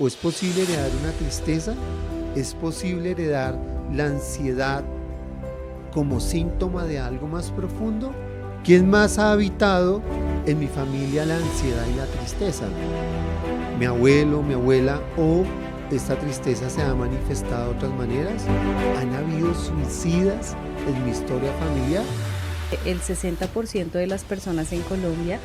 ¿O es posible heredar una tristeza? ¿Es posible heredar la ansiedad como síntoma de algo más profundo? ¿Quién más ha habitado en mi familia la ansiedad y la tristeza? ¿Mi abuelo, mi abuela? ¿O esta tristeza se ha manifestado de otras maneras? ¿Han habido suicidas en mi historia familiar? El 60% de las personas en Colombia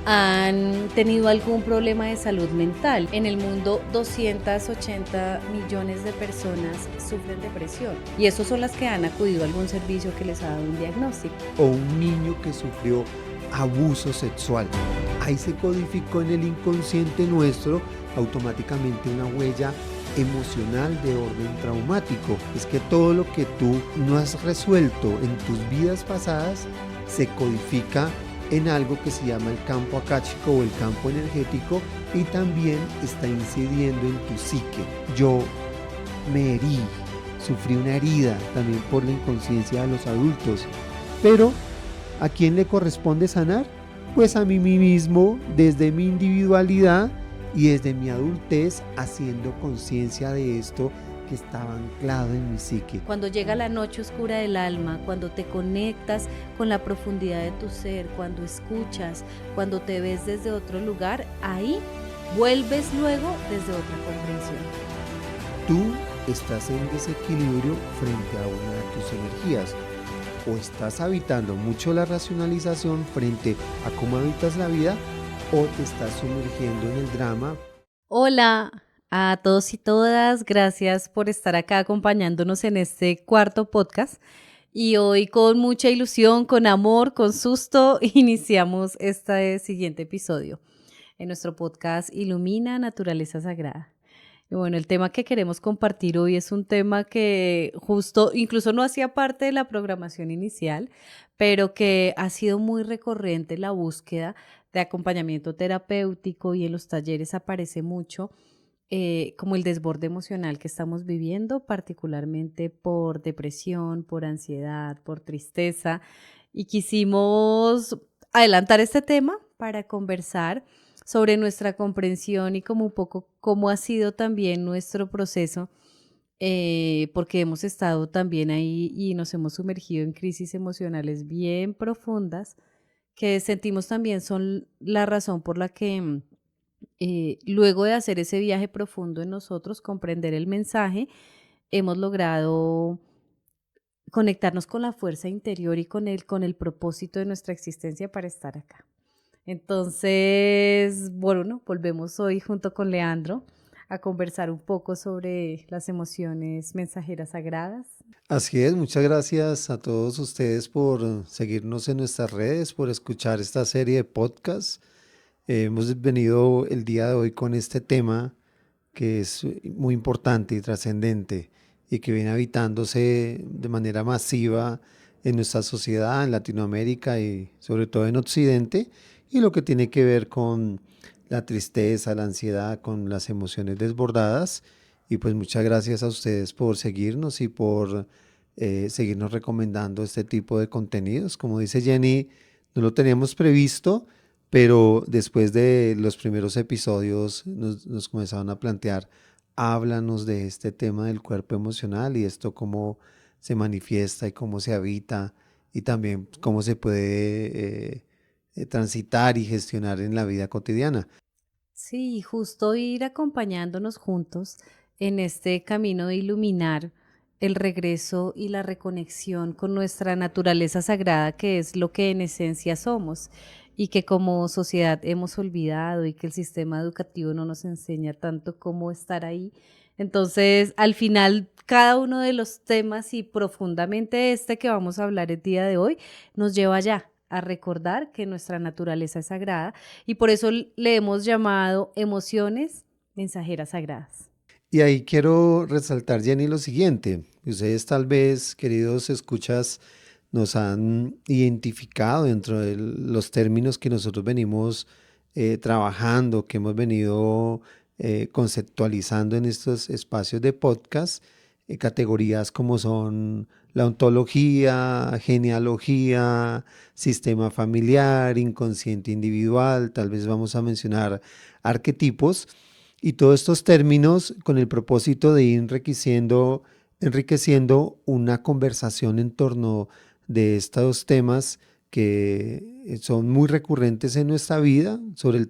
han tenido algún problema de salud mental. En el mundo, 280 millones de personas sufren depresión y esos son las que han acudido a algún servicio que les ha dado un diagnóstico. O un niño que sufrió abuso sexual. Ahí se codificó en el inconsciente nuestro automáticamente una huella emocional de orden traumático. Es que todo lo que tú no has resuelto en tus vidas pasadas se codifica en algo que se llama el campo akáshico o el campo energético y también está incidiendo en tu psique. Yo me herí, sufrí una herida también por la inconsciencia de los adultos, pero ¿a quién le corresponde sanar? Pues a mí mismo, desde mi individualidad y desde mi adultez, haciendo conciencia de esto que estaba anclado en mi psique. Cuando llega la noche oscura del alma, cuando te conectas con la profundidad de tu ser, cuando escuchas, cuando te ves desde otro lugar, ahí vuelves luego desde otra comprensión. Tú estás en desequilibrio frente a una de tus energías. O estás habitando mucho la racionalización frente a cómo habitas la vida, o te estás sumergiendo en el drama. Hola a todos y todas, gracias por estar acá acompañándonos en este cuarto podcast. Y hoy con mucha ilusión, con amor, con susto, iniciamos este siguiente episodio en nuestro podcast Ilumina Naturaleza Sagrada. Y bueno, el tema que queremos compartir hoy es un tema que justo, incluso no hacía parte de la programación inicial, pero que ha sido muy recurrente la búsqueda de acompañamiento terapéutico y en los talleres aparece mucho como el desborde emocional que estamos viviendo, particularmente por depresión, por ansiedad, por tristeza. Y quisimos adelantar este tema para conversar sobre nuestra comprensión y como un poco cómo ha sido también nuestro proceso, porque hemos estado también ahí y nos hemos sumergido en crisis emocionales bien profundas que sentimos también son la razón por la que luego de hacer ese viaje profundo en nosotros, comprender el mensaje, hemos logrado conectarnos con la fuerza interior y con el propósito de nuestra existencia para estar acá. Entonces, bueno, volvemos hoy junto con Leandro a conversar un poco sobre las emociones mensajeras sagradas. Así es, muchas gracias a todos ustedes por seguirnos en nuestras redes, por escuchar esta serie de podcasts. Hemos venido el día de hoy con este tema que es muy importante y trascendente y que viene habitándose de manera masiva en nuestra sociedad, en Latinoamérica y sobre todo en Occidente, y lo que tiene que ver con la tristeza, la ansiedad, con las emociones desbordadas. Y pues muchas gracias a ustedes por seguirnos y por seguirnos recomendando este tipo de contenidos. Como dice Jenny, no lo teníamos previsto, pero después de los primeros episodios nos comenzaron a plantear, háblanos de este tema del cuerpo emocional y esto cómo se manifiesta y cómo se habita y también cómo se puede transitar y gestionar en la vida cotidiana. Sí, justo ir acompañándonos juntos en este camino de iluminar el regreso y la reconexión con nuestra naturaleza sagrada, que es lo que en esencia somos y que como sociedad hemos olvidado y que el sistema educativo no nos enseña tanto cómo estar ahí. Entonces, al final, cada uno de los temas y profundamente este que vamos a hablar el día de hoy nos lleva allá a recordar que nuestra naturaleza es sagrada y por eso le hemos llamado emociones mensajeras sagradas. Y ahí quiero resaltar, Jenny, lo siguiente. Ustedes tal vez, queridos escuchas, nos han identificado dentro de los términos que nosotros venimos trabajando, que hemos venido conceptualizando en estos espacios de podcast, categorías como son la ontología, genealogía, sistema familiar, inconsciente individual, tal vez vamos a mencionar arquetipos. Y todos estos términos con el propósito de ir enriqueciendo una conversación en torno de estos temas que son muy recurrentes en nuestra vida,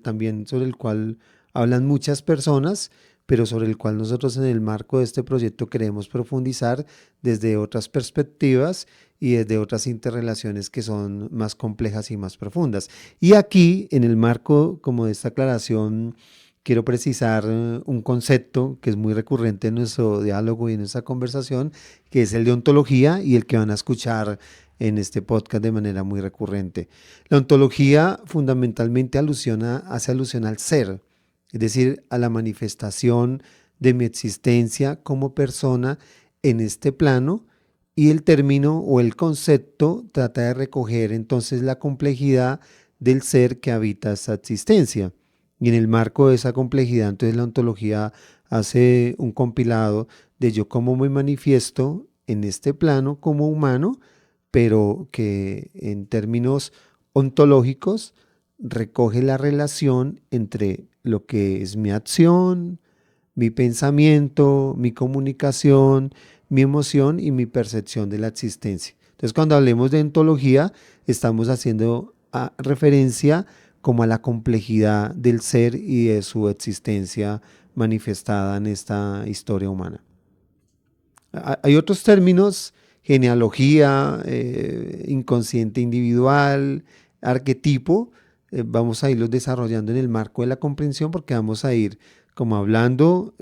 también sobre el cual hablan muchas personas, pero sobre el cual nosotros en el marco de este proyecto queremos profundizar desde otras perspectivas y desde otras interrelaciones que son más complejas y más profundas. Y aquí, en el marco como de esta aclaración, quiero precisar un concepto que es muy recurrente en nuestro diálogo y en nuestra conversación, que es el de ontología y el que van a escuchar en este podcast de manera muy recurrente. La ontología fundamentalmente hace alusión al ser, es decir, a la manifestación de mi existencia como persona en este plano, y el término o el concepto trata de recoger entonces la complejidad del ser que habita esta existencia. Y en el marco de esa complejidad, entonces la ontología hace un compilado de yo cómo me manifiesto en este plano como humano, pero que en términos ontológicos recoge la relación entre lo que es mi acción, mi pensamiento, mi comunicación, mi emoción y mi percepción de la existencia. Entonces, cuando hablemos de ontología, estamos haciendo referencia como a la complejidad del ser y de su existencia manifestada en esta historia humana. Hay otros términos: genealogía, inconsciente individual, arquetipo. Vamos a irlos desarrollando en el marco de la comprensión, porque vamos a ir como hablando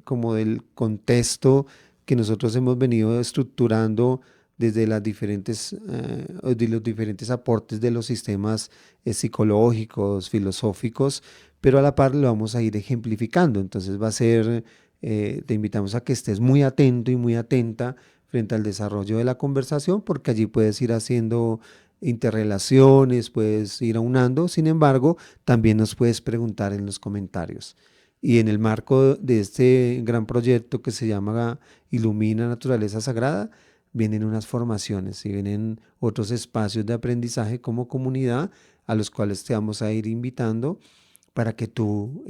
como del contexto que nosotros hemos venido estructurando desde de los diferentes aportes de los sistemas psicológicos, filosóficos, pero a la par lo vamos a ir ejemplificando. Entonces va a ser, te invitamos a que estés muy atento y muy atenta frente al desarrollo de la conversación, porque allí puedes ir haciendo interrelaciones, puedes ir aunando. Sin embargo, también nos puedes preguntar en los comentarios. Y en el marco de este gran proyecto que se llama Ilumina Naturaleza Sagrada, vienen unas formaciones y vienen otros espacios de aprendizaje como comunidad a los cuales te vamos a ir invitando para que tú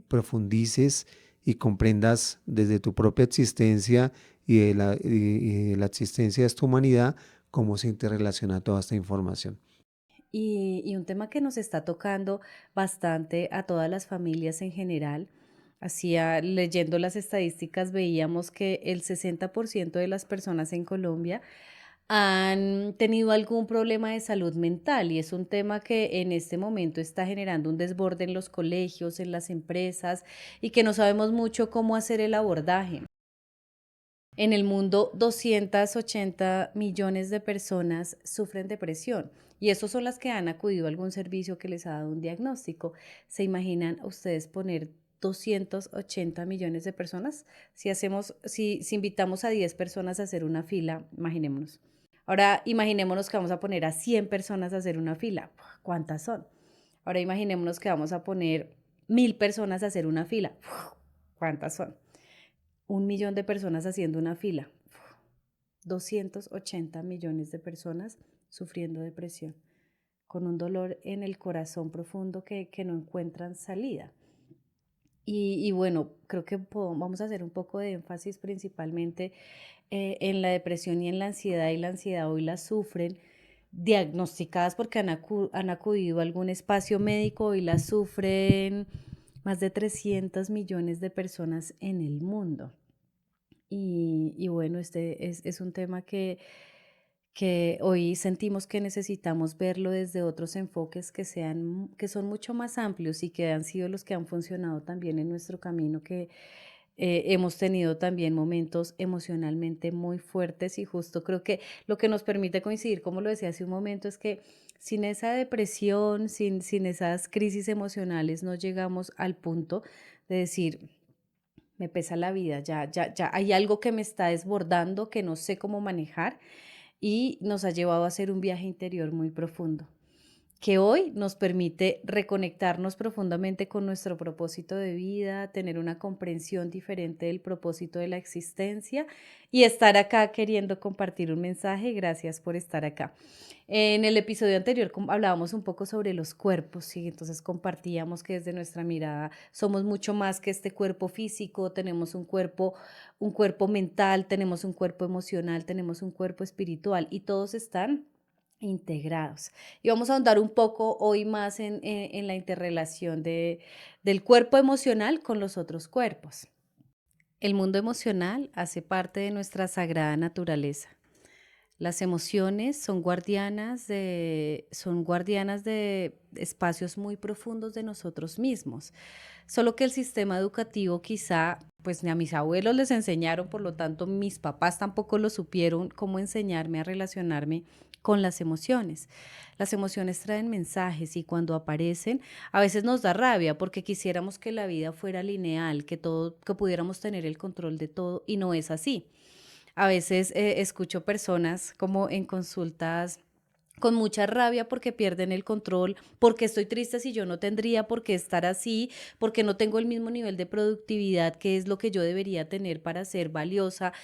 profundices y comprendas desde tu propia existencia y de la existencia de esta humanidad cómo se interrelaciona toda esta información. Y un tema que nos está tocando bastante a todas las familias en general. Leyendo las estadísticas, veíamos que el 60% de las personas en Colombia han tenido algún problema de salud mental y es un tema que en este momento está generando un desborde en los colegios, en las empresas y que no sabemos mucho cómo hacer el abordaje. En el mundo, 280 millones de personas sufren depresión y esos son las que han acudido a algún servicio que les ha dado un diagnóstico. ¿Se imaginan ustedes poner 280 millones de personas? Si invitamos a 10 personas a hacer una fila, imaginémonos. Ahora imaginémonos que vamos a poner a 100 personas a hacer una fila. ¿Cuántas son? Ahora imaginémonos que vamos a poner 1000 personas a hacer una fila. ¿Cuántas son? 1 millón de personas haciendo una fila. 280 millones de personas sufriendo depresión, con un dolor en el corazón profundo que no encuentran salida. Y bueno, creo que vamos a hacer un poco de énfasis principalmente en la depresión y en la ansiedad. Y la ansiedad hoy la sufren diagnosticadas porque han acudido a algún espacio médico y la sufren más de 300 millones de personas en el mundo. Y bueno, este es un tema que hoy sentimos que necesitamos verlo desde otros enfoques que son mucho más amplios y que han sido los que han funcionado también en nuestro camino, que hemos tenido también momentos emocionalmente muy fuertes y justo creo que lo que nos permite coincidir, como lo decía hace un momento, es que sin esa depresión, sin esas crisis emocionales, no llegamos al punto de decir, me pesa la vida, ya hay algo que me está desbordando, que no sé cómo manejar y nos ha llevado a hacer un viaje interior muy profundo, que hoy nos permite reconectarnos profundamente con nuestro propósito de vida, tener una comprensión diferente del propósito de la existencia y estar acá queriendo compartir un mensaje. Gracias por estar acá. En el episodio anterior hablábamos un poco sobre los cuerpos y entonces compartíamos que desde nuestra mirada somos mucho más que este cuerpo físico, tenemos un cuerpo mental, tenemos un cuerpo emocional, tenemos un cuerpo espiritual y todos están integrados. Y vamos a ahondar un poco hoy más en la interrelación del cuerpo emocional con los otros cuerpos. El mundo emocional hace parte de nuestra sagrada naturaleza. Las emociones son guardianas de espacios muy profundos de nosotros mismos. Solo que el sistema educativo quizá, pues ni a mis abuelos les enseñaron, por lo tanto mis papás tampoco lo supieron cómo enseñarme a relacionarme con las emociones. Las emociones traen mensajes y cuando aparecen a veces nos da rabia porque quisiéramos que la vida fuera lineal, que pudiéramos tener el control de todo y no es así. A veces escucho personas como en consultas con mucha rabia porque pierden el control, porque estoy triste si yo no tendría por qué estar así, porque no tengo el mismo nivel de productividad que es lo que yo debería tener para ser valiosa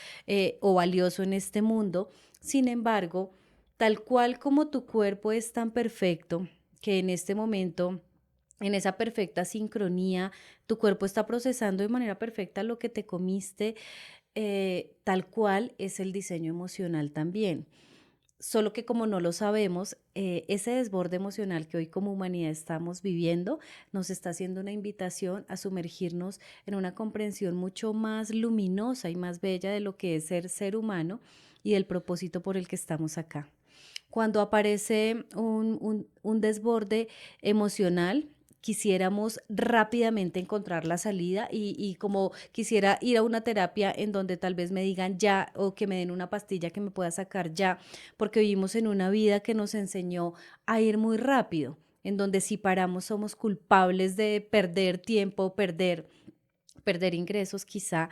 o valioso en este mundo. Sin embargo, tal cual como tu cuerpo es tan perfecto que en este momento, en esa perfecta sincronía, tu cuerpo está procesando de manera perfecta lo que te comiste, tal cual es el diseño emocional también. Solo que como no lo sabemos, ese desborde emocional que hoy como humanidad estamos viviendo nos está haciendo una invitación a sumergirnos en una comprensión mucho más luminosa y más bella de lo que es ser humano y del propósito por el que estamos acá. Cuando aparece un desborde emocional, quisiéramos rápidamente encontrar la salida y como quisiera ir a una terapia en donde tal vez me digan ya o que me den una pastilla que me pueda sacar ya, porque vivimos en una vida que nos enseñó a ir muy rápido, en donde si paramos somos culpables de perder tiempo, perder ingresos quizá.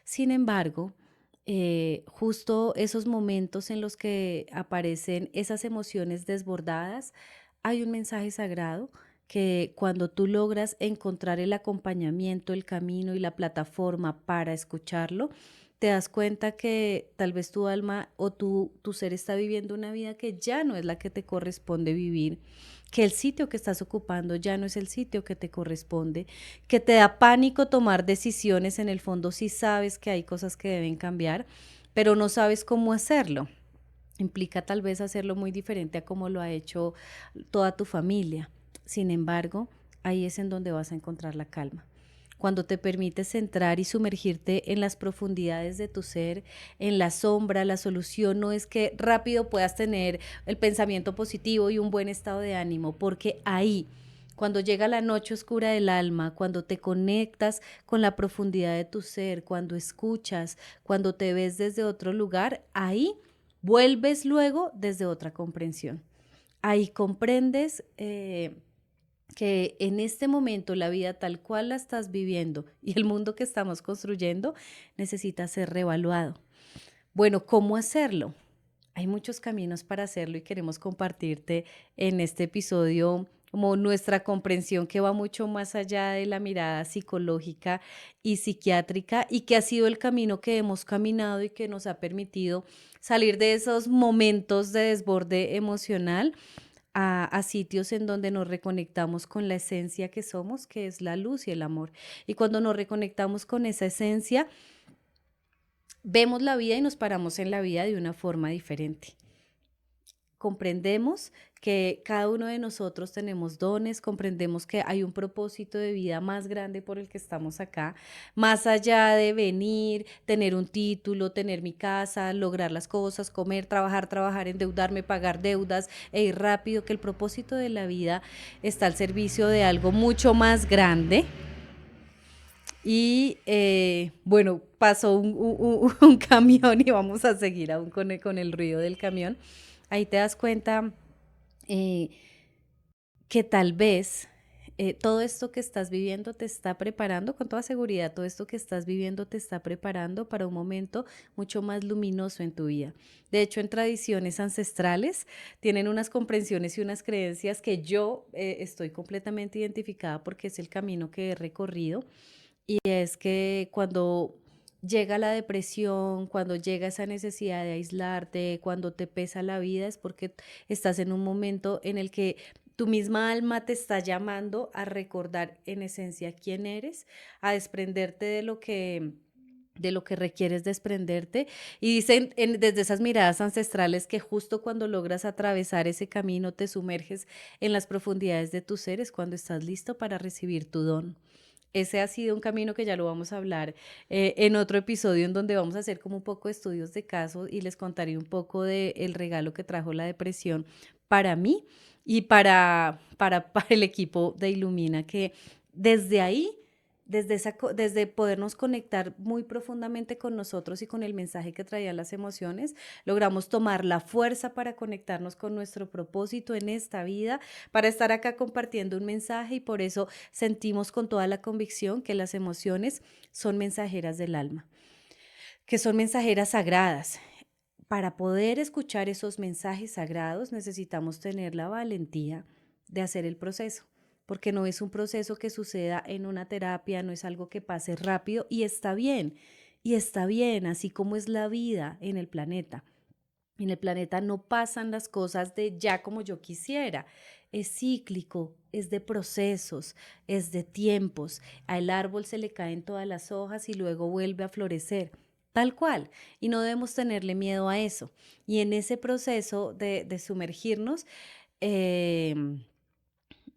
Sin embargo, justo esos momentos en los que aparecen esas emociones desbordadas, hay un mensaje sagrado que cuando tú logras encontrar el acompañamiento, el camino y la plataforma para escucharlo, te das cuenta que tal vez tu alma o tu ser está viviendo una vida que ya no es la que te corresponde vivir, que el sitio que estás ocupando ya no es el sitio que te corresponde, que te da pánico tomar decisiones, en el fondo sí sabes que hay cosas que deben cambiar, pero no sabes cómo hacerlo. Implica tal vez hacerlo muy diferente a como lo ha hecho toda tu familia. Sin embargo, ahí es en donde vas a encontrar la calma. Cuando te permites centrar y sumergirte en las profundidades de tu ser, en la sombra, la solución no es que rápido puedas tener el pensamiento positivo y un buen estado de ánimo, porque ahí, cuando llega la noche oscura del alma, cuando te conectas con la profundidad de tu ser, cuando escuchas, cuando te ves desde otro lugar, ahí vuelves luego desde otra comprensión. Ahí comprendes que en este momento la vida tal cual la estás viviendo y el mundo que estamos construyendo necesita ser reevaluado. Bueno, ¿cómo hacerlo? Hay muchos caminos para hacerlo y queremos compartirte en este episodio como nuestra comprensión que va mucho más allá de la mirada psicológica y psiquiátrica y que ha sido el camino que hemos caminado y que nos ha permitido salir de esos momentos de desborde emocional a sitios en donde nos reconectamos con la esencia que somos, que es la luz y el amor. Y cuando nos reconectamos con esa esencia, vemos la vida y nos paramos en la vida de una forma diferente. Comprendemos que cada uno de nosotros tenemos dones, comprendemos que hay un propósito de vida más grande por el que estamos acá, más allá de venir, tener un título, tener mi casa, lograr las cosas, comer, trabajar, endeudarme, pagar deudas e ir rápido, que el propósito de la vida está al servicio de algo mucho más grande. Y bueno, pasó un camión y vamos a seguir aún con el ruido del camión. Ahí te das cuenta eh, que tal vez todo esto que estás viviendo te está preparando, con toda seguridad, todo esto que estás viviendo te está preparando para un momento mucho más luminoso en tu vida. De hecho, en tradiciones ancestrales tienen unas comprensiones y unas creencias que yo estoy completamente identificada porque es el camino que he recorrido. Y es que cuando llega la depresión, cuando llega esa necesidad de aislarte, cuando te pesa la vida, es porque estás en un momento en el que tu misma alma te está llamando a recordar en esencia quién eres, a desprenderte de lo que requieres desprenderte. Y dicen desde esas miradas ancestrales que justo cuando logras atravesar ese camino te sumerges en las profundidades de tu ser, es cuando estás listo para recibir tu don. Ese ha sido un camino que ya lo vamos a hablar en otro episodio en donde vamos a hacer como un poco de estudios de caso y les contaré un poco del regalo que trajo la depresión para mí y para el equipo de Ilumina, que desde ahí, desde podernos conectar muy profundamente con nosotros y con el mensaje que traían las emociones, logramos tomar la fuerza para conectarnos con nuestro propósito en esta vida, para estar acá compartiendo un mensaje, y por eso sentimos con toda la convicción que las emociones son mensajeras del alma, que son mensajeras sagradas. Para poder escuchar esos mensajes sagrados necesitamos tener la valentía de hacer el proceso, porque no es un proceso que suceda en una terapia, no es algo que pase rápido y está bien, así como es la vida en el planeta. En el planeta no pasan las cosas de ya como yo quisiera. Es cíclico, es de procesos, es de tiempos. Al árbol se le caen todas las hojas y luego vuelve a florecer. Tal cual. Y no debemos tenerle miedo a eso. Y en ese proceso de sumergirnos, eh,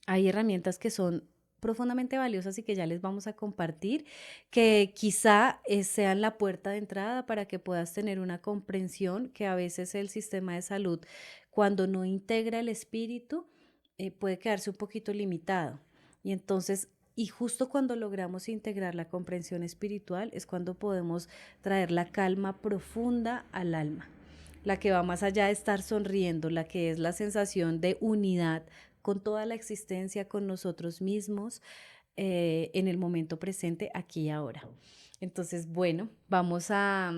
hay herramientas que son profundamente valiosas y que ya les vamos a compartir, que quizá sean la puerta de entrada para que puedas tener una comprensión que a veces el sistema de salud, cuando no integra el espíritu, puede quedarse un poquito limitado. Y entonces, y justo cuando logramos integrar la comprensión espiritual es cuando podemos traer la calma profunda al alma, la que va más allá de estar sonriendo, la que es la sensación de unidad con toda la existencia, con nosotros mismos, en el momento presente, aquí y ahora. Entonces, bueno, vamos a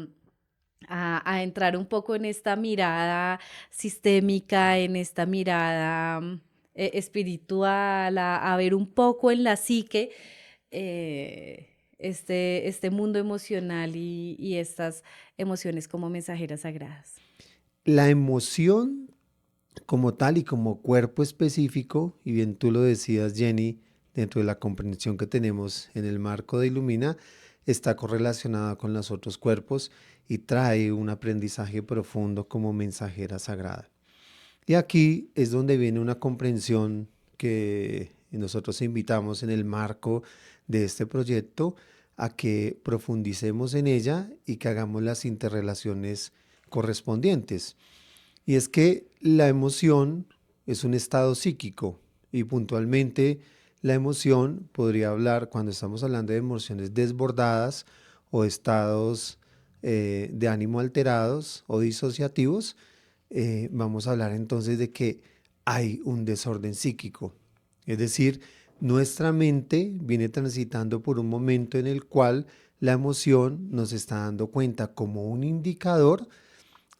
entrar un poco en esta mirada sistémica, en esta mirada espiritual, a ver un poco en la psique este mundo emocional y estas emociones como mensajeras sagradas. La emoción como tal y como cuerpo específico, y bien tú lo decías, Jenny, dentro de la comprensión que tenemos en el marco de Ilumina, está correlacionada con los otros cuerpos y trae un aprendizaje profundo como mensajera sagrada. Y aquí es donde viene una comprensión que nosotros invitamos en el marco de este proyecto a que profundicemos en ella y que hagamos las interrelaciones correspondientes. Y es que la emoción es un estado psíquico y puntualmente la emoción podría hablar, cuando estamos hablando de emociones desbordadas o estados de ánimo alterados o disociativos, vamos a hablar entonces de que hay un desorden psíquico. Es decir, nuestra mente viene transitando por un momento en el cual la emoción nos está dando cuenta como un indicador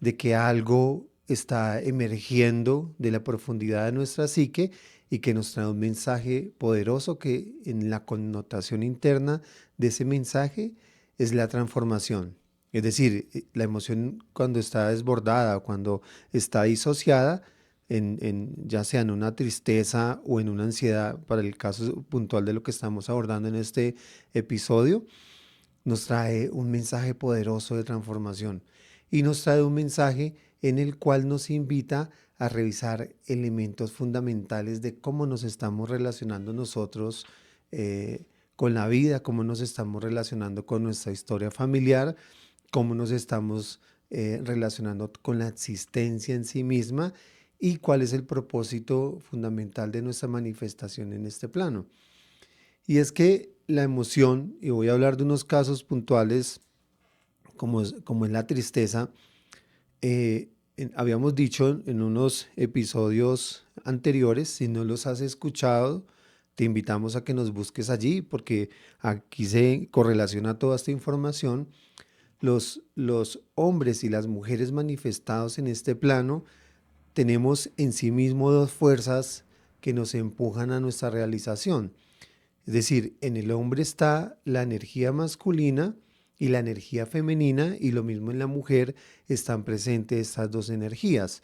de que algo está emergiendo de la profundidad de nuestra psique y que nos trae un mensaje poderoso que en la connotación interna de ese mensaje es la transformación. Es decir, la emoción cuando está desbordada o cuando está disociada, ya sea en una tristeza o en una ansiedad, para el caso puntual de lo que estamos abordando en este episodio, nos trae un mensaje poderoso de transformación y nos trae un mensaje en el cual nos invita a revisar elementos fundamentales de cómo nos estamos relacionando nosotros con la vida, cómo nos estamos relacionando con nuestra historia familiar, cómo nos estamos relacionando con la existencia en sí misma y cuál es el propósito fundamental de nuestra manifestación en este plano. Y es que la emoción, y voy a hablar de unos casos puntuales como es la tristeza, habíamos dicho en unos episodios anteriores, si no los has escuchado, Te invitamos a que nos busques allí porque aquí se correlaciona toda esta información. Los hombres y las mujeres manifestados en este plano tenemos en sí mismo dos fuerzas que nos empujan a nuestra realización. Es decir, en el hombre está la energía masculina y la energía femenina, y lo mismo en la mujer están presentes estas dos energías.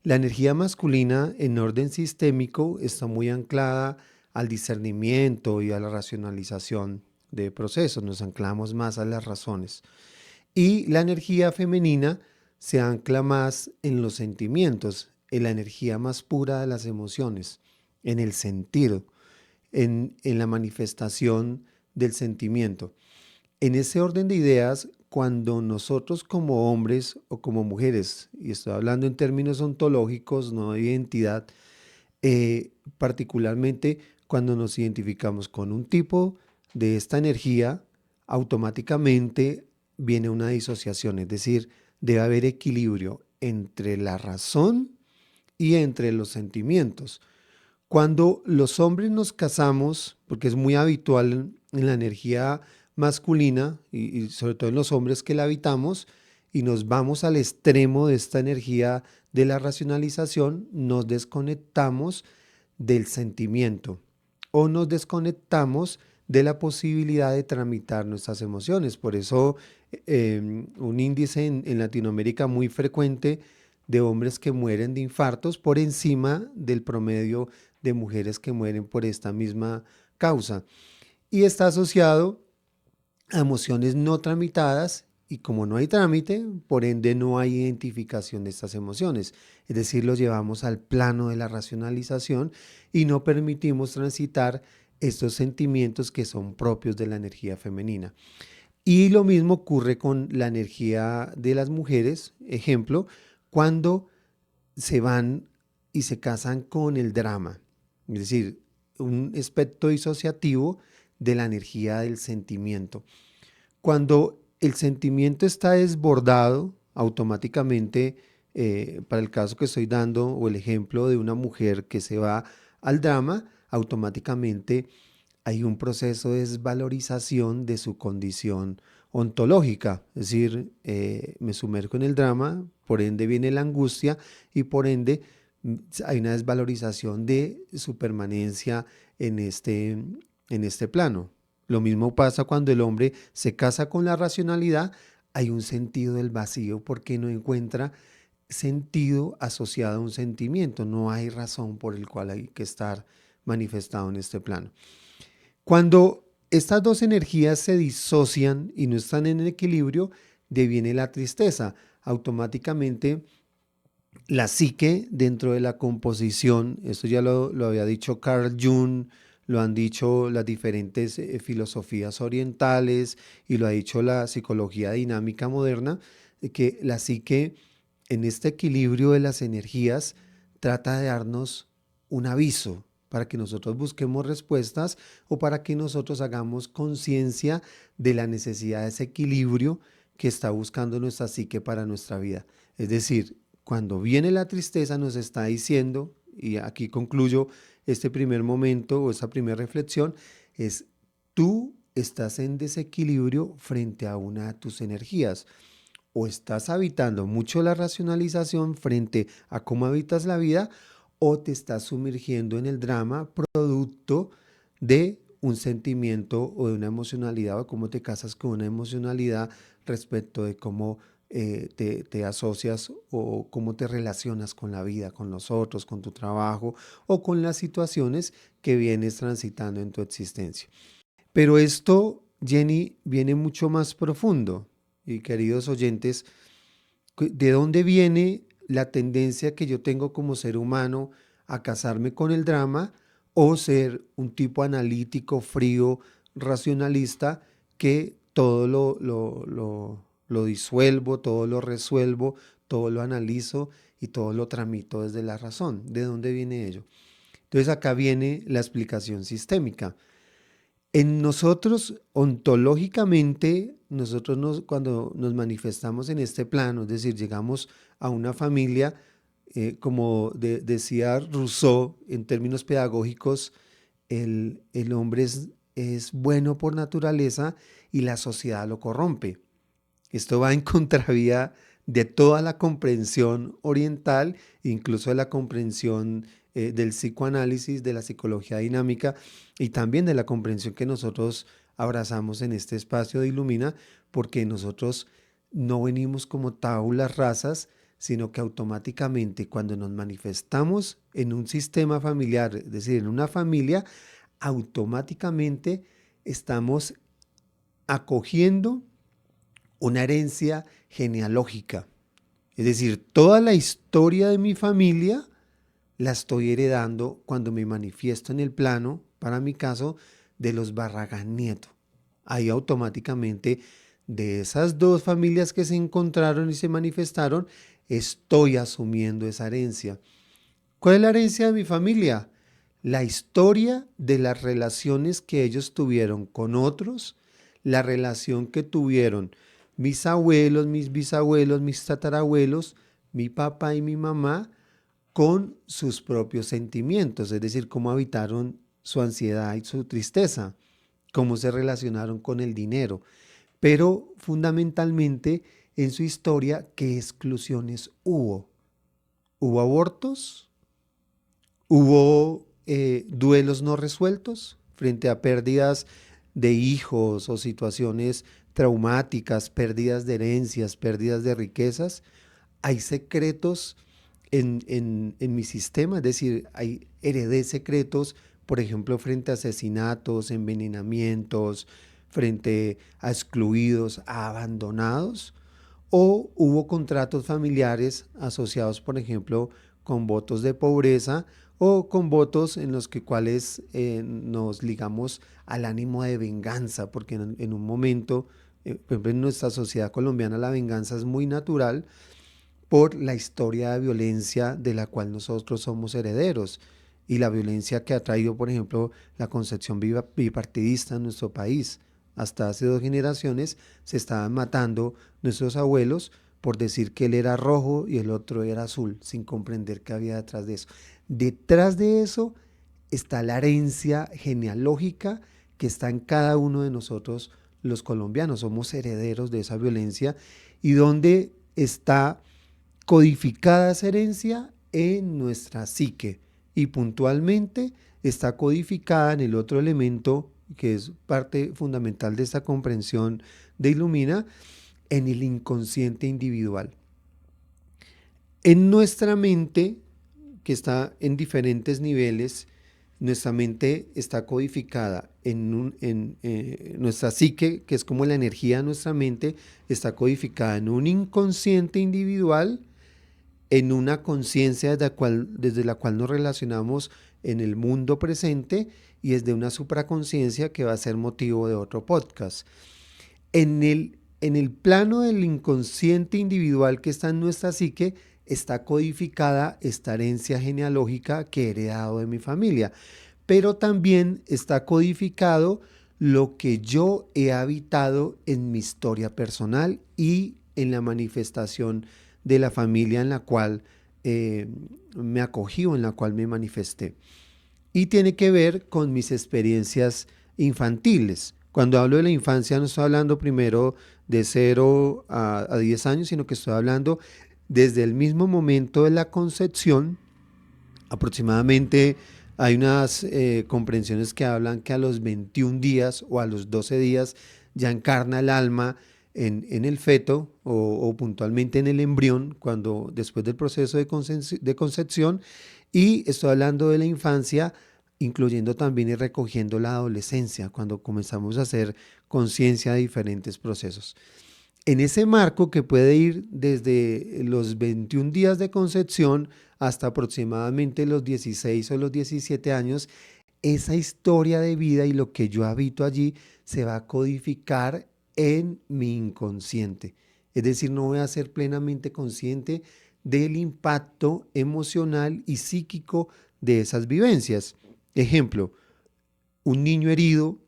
La energía masculina en orden sistémico está muy anclada al discernimiento y a la racionalización de procesos, nos anclamos más a las razones. Y la energía femenina se ancla más en los sentimientos, en la energía más pura de las emociones, en el sentido, en la manifestación del sentimiento. En ese orden de ideas, cuando nosotros como hombres o como mujeres, y estoy hablando en términos ontológicos, no de identidad, particularmente cuando nos identificamos con un tipo de esta energía, automáticamente viene una disociación, es decir, debe haber equilibrio entre la razón y entre los sentimientos. Cuando los hombres nos casamos, porque es muy habitual en la energía masculina y sobre todo en los hombres que la habitamos, y nos vamos al extremo de esta energía de la racionalización, nos desconectamos del sentimiento o nos desconectamos de la posibilidad de tramitar nuestras emociones. Por eso un índice en Latinoamérica muy frecuente de hombres que mueren de infartos por encima del promedio de mujeres que mueren por esta misma causa. Y está asociado a emociones no tramitadas, y como no hay trámite, por ende no hay identificación de estas emociones. Es decir, lo llevamos al plano de la racionalización y no permitimos transitar estos sentimientos que son propios de la energía femenina. Y lo mismo ocurre con la energía de las mujeres. Ejemplo, cuando se van y se casan con el drama, es decir, un aspecto disociativo de la energía del sentimiento. Cuando el sentimiento está desbordado, automáticamente, para el caso que estoy dando o el ejemplo de una mujer que se va al drama, automáticamente hay un proceso de desvalorización de su condición ontológica, es decir, me sumerjo en el drama, por ende viene la angustia y por ende hay una desvalorización de su permanencia en este plano. Lo mismo pasa cuando el hombre se casa con la racionalidad, hay un sentido del vacío porque no encuentra sentido asociado a un sentimiento, no hay razón por el cual hay que estar manifestado en este plano. Cuando estas dos energías se disocian y no están en equilibrio, deviene la tristeza. Automáticamente la psique dentro de la composición, esto ya lo había dicho Carl Jung, lo han dicho las diferentes filosofías orientales y lo ha dicho la psicología dinámica moderna, que la psique en este equilibrio de las energías trata de darnos un aviso para que nosotros busquemos respuestas o para que nosotros hagamos conciencia de la necesidad de ese equilibrio que está buscando nuestra psique para nuestra vida. Es decir, cuando viene la tristeza nos está diciendo, y aquí concluyo este primer momento o esta primera reflexión, es tú estás en desequilibrio frente a una de tus energías. O estás habitando mucho la racionalización frente a cómo habitas la vida, o te estás sumergiendo en el drama producto de un sentimiento o de una emocionalidad, o cómo te casas con una emocionalidad respecto de cómo te asocias o cómo te relacionas con la vida, con los otros, con tu trabajo o con las situaciones que vienes transitando en tu existencia. Pero esto, Jenny, viene mucho más profundo. Y queridos oyentes, ¿de dónde viene la tendencia que yo tengo como ser humano a casarme con el drama o ser un tipo analítico, frío, racionalista, que todo lo disuelvo, todo lo resuelvo, todo lo analizo y todo lo tramito desde la razón? ¿De dónde viene ello? Entonces acá viene la explicación sistémica. En nosotros, ontológicamente, cuando nos manifestamos en este plano, es decir, llegamos a una familia, como decía Rousseau en términos pedagógicos, el hombre es bueno por naturaleza y la sociedad lo corrompe. Esto va en contravía de toda la comprensión oriental, incluso de la comprensión del psicoanálisis, de la psicología dinámica y también de la comprensión que nosotros abrazamos en este espacio de Ilumina, porque nosotros no venimos como tablas rasas, sino que automáticamente cuando nos manifestamos en un sistema familiar, es decir, en una familia, automáticamente estamos acogiendo una herencia genealógica. Es decir, toda la historia de mi familia la estoy heredando cuando me manifiesto en el plano, para mi caso, de los Barragán Nieto. Ahí automáticamente de esas dos familias que se encontraron y se manifestaron, estoy asumiendo esa herencia. ¿Cuál es la herencia de mi familia? La historia de las relaciones que ellos tuvieron con otros, la relación que tuvieron mis abuelos, mis bisabuelos, mis tatarabuelos, mi papá y mi mamá con sus propios sentimientos, es decir, cómo habitaron su ansiedad y su tristeza, cómo se relacionaron con el dinero, pero fundamentalmente en su historia, ¿qué exclusiones hubo? ¿Hubo abortos? ¿Hubo duelos no resueltos frente a pérdidas de hijos o situaciones traumáticas, pérdidas de herencias, pérdidas de riquezas? Hay secretos en mi sistema, es decir, heredé secretos, por ejemplo, frente a asesinatos, envenenamientos, frente a excluidos, a abandonados, o hubo contratos familiares asociados, por ejemplo, con votos de pobreza o con votos en los cuales nos ligamos al ánimo de venganza, porque en un momento, por ejemplo, en nuestra sociedad colombiana la venganza es muy natural por la historia de violencia de la cual nosotros somos herederos y la violencia que ha traído, por ejemplo, la concepción bipartidista en nuestro país. Hasta hace 2 generaciones se estaban matando nuestros abuelos por decir que él era rojo y el otro era azul, sin comprender qué había detrás de eso. Detrás de eso está la herencia genealógica que está en cada uno de nosotros los colombianos. Somos herederos de esa violencia y donde está codificada esa herencia en nuestra psique y puntualmente está codificada en el otro elemento que es parte fundamental de esta comprensión de Ilumina, en el inconsciente individual. En nuestra mente, que está en diferentes niveles, nuestra mente está codificada en nuestra psique, que es como la energía de nuestra mente, está codificada en un inconsciente individual, en una conciencia desde la cual nos relacionamos en el mundo presente y es de una supraconciencia que va a ser motivo de otro podcast. En el plano del inconsciente individual que está en nuestra psique, está codificada esta herencia genealógica que he heredado de mi familia, pero también está codificado lo que yo he habitado en mi historia personal y en la manifestación de la familia en la cual me acogí o en la cual me manifesté. Y tiene que ver con mis experiencias infantiles. Cuando hablo de la infancia no estoy hablando primero de 0 a 10 años, sino que estoy hablando desde el mismo momento de la concepción. Aproximadamente hay unas comprensiones que hablan que a los 21 días o a los 12 días ya encarna el alma en el feto o puntualmente en el embrión, cuando después del proceso de concepción, y estoy hablando de la infancia, incluyendo también y recogiendo la adolescencia, cuando comenzamos a hacer conciencia de diferentes procesos. En ese marco que puede ir desde los 21 días de concepción hasta aproximadamente los 16 o los 17 años, esa historia de vida y lo que yo habito allí se va a codificar en mi inconsciente. Es decir, no voy a ser plenamente consciente del impacto emocional y psíquico de esas vivencias. Ejemplo, un niño herido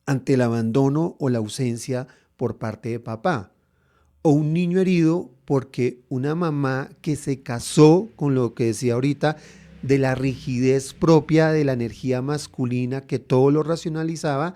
ante el abandono o la ausencia por parte de papá. O un niño herido porque una mamá que se casó con lo que decía ahorita, de la rigidez propia de la energía masculina que todo lo racionalizaba.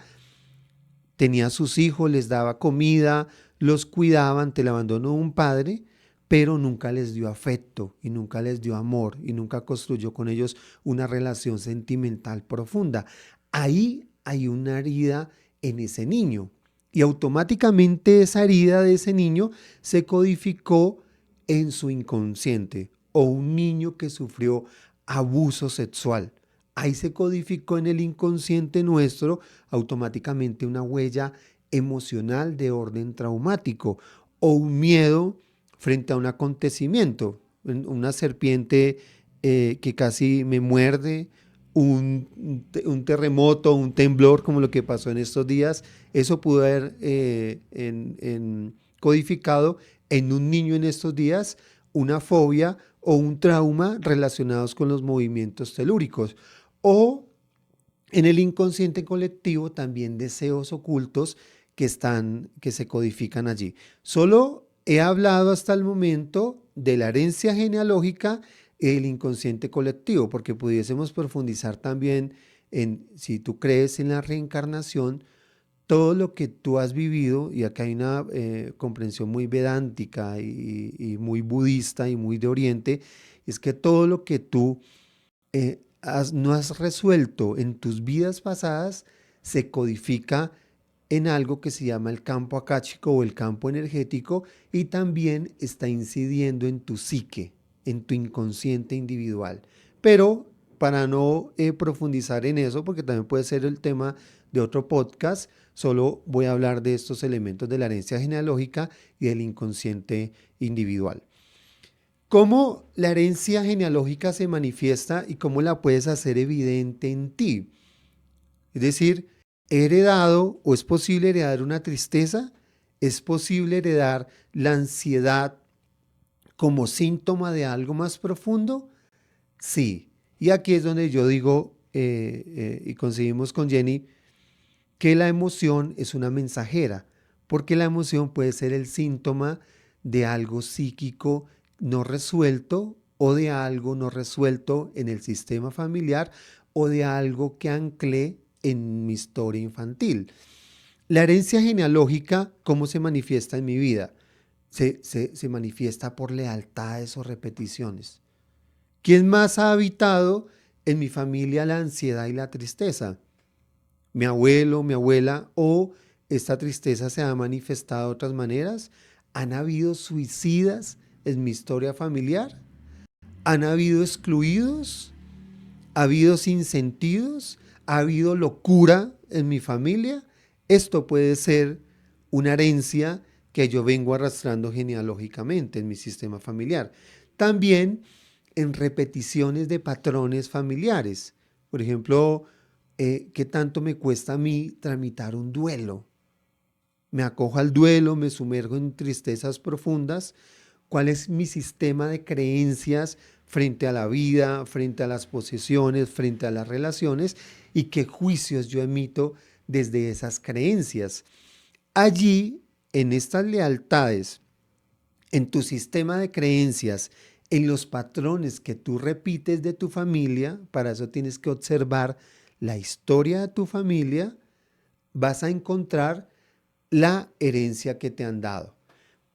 Tenía a sus hijos, les daba comida, los cuidaba ante el abandono de un padre, pero nunca les dio afecto y nunca les dio amor y nunca construyó con ellos una relación sentimental profunda. Ahí hay una herida en ese niño y automáticamente esa herida de ese niño se codificó en su inconsciente, o un niño que sufrió abuso sexual. Ahí se codificó en el inconsciente nuestro automáticamente una huella emocional de orden traumático, o un miedo frente a un acontecimiento, una serpiente que casi me muerde, un terremoto, un temblor como lo que pasó en estos días. Eso pudo haber codificado en un niño en estos días una fobia o un trauma relacionados con los movimientos telúricos, o en el inconsciente colectivo también deseos ocultos que se codifican allí. Solo he hablado hasta el momento de la herencia genealógica y el inconsciente colectivo, porque pudiésemos profundizar también en, si tú crees en la reencarnación, todo lo que tú has vivido, y acá hay una comprensión muy vedántica y muy budista y muy de Oriente, es que todo lo que tú no has resuelto en tus vidas pasadas se codifica en algo que se llama el campo akáshico o el campo energético, y también está incidiendo en tu psique, en tu inconsciente individual. Pero para no profundizar en eso, porque también puede ser el tema de otro podcast, solo voy a hablar de estos elementos de la herencia genealógica y del inconsciente individual. ¿Cómo la herencia genealógica se manifiesta y cómo la puedes hacer evidente en ti? Es decir, ¿he heredado o es posible heredar una tristeza? ¿Es posible heredar la ansiedad como síntoma de algo más profundo? Sí. Y aquí es donde yo digo, y coincidimos con Jenny, que la emoción es una mensajera, porque la emoción puede ser el síntoma de algo psíquico no resuelto, o de algo no resuelto en el sistema familiar, o de algo que anclé en mi historia infantil. La herencia genealógica, ¿cómo se manifiesta en mi vida? Se manifiesta por lealtades o repeticiones. ¿Quién más ha habitado en mi familia la ansiedad y la tristeza? Mi abuelo, mi abuela, o esta tristeza se ha manifestado de otras maneras. ¿Han habido suicidas en mi historia familiar? ¿Han habido excluidos? ¿Ha habido sinsentidos? ¿Ha habido locura en mi familia? Esto puede ser una herencia que yo vengo arrastrando genealógicamente en mi sistema familiar. También en repeticiones de patrones familiares. Por ejemplo, ¿qué tanto me cuesta a mí tramitar un duelo? Me acojo al duelo, me sumerjo en tristezas profundas. ¿Cuál es mi sistema de creencias frente a la vida, frente a las posesiones, frente a las relaciones? ¿Y qué juicios yo emito desde esas creencias? Allí, en estas lealtades, en tu sistema de creencias, en los patrones que tú repites de tu familia, para eso tienes que observar la historia de tu familia, vas a encontrar la herencia que te han dado.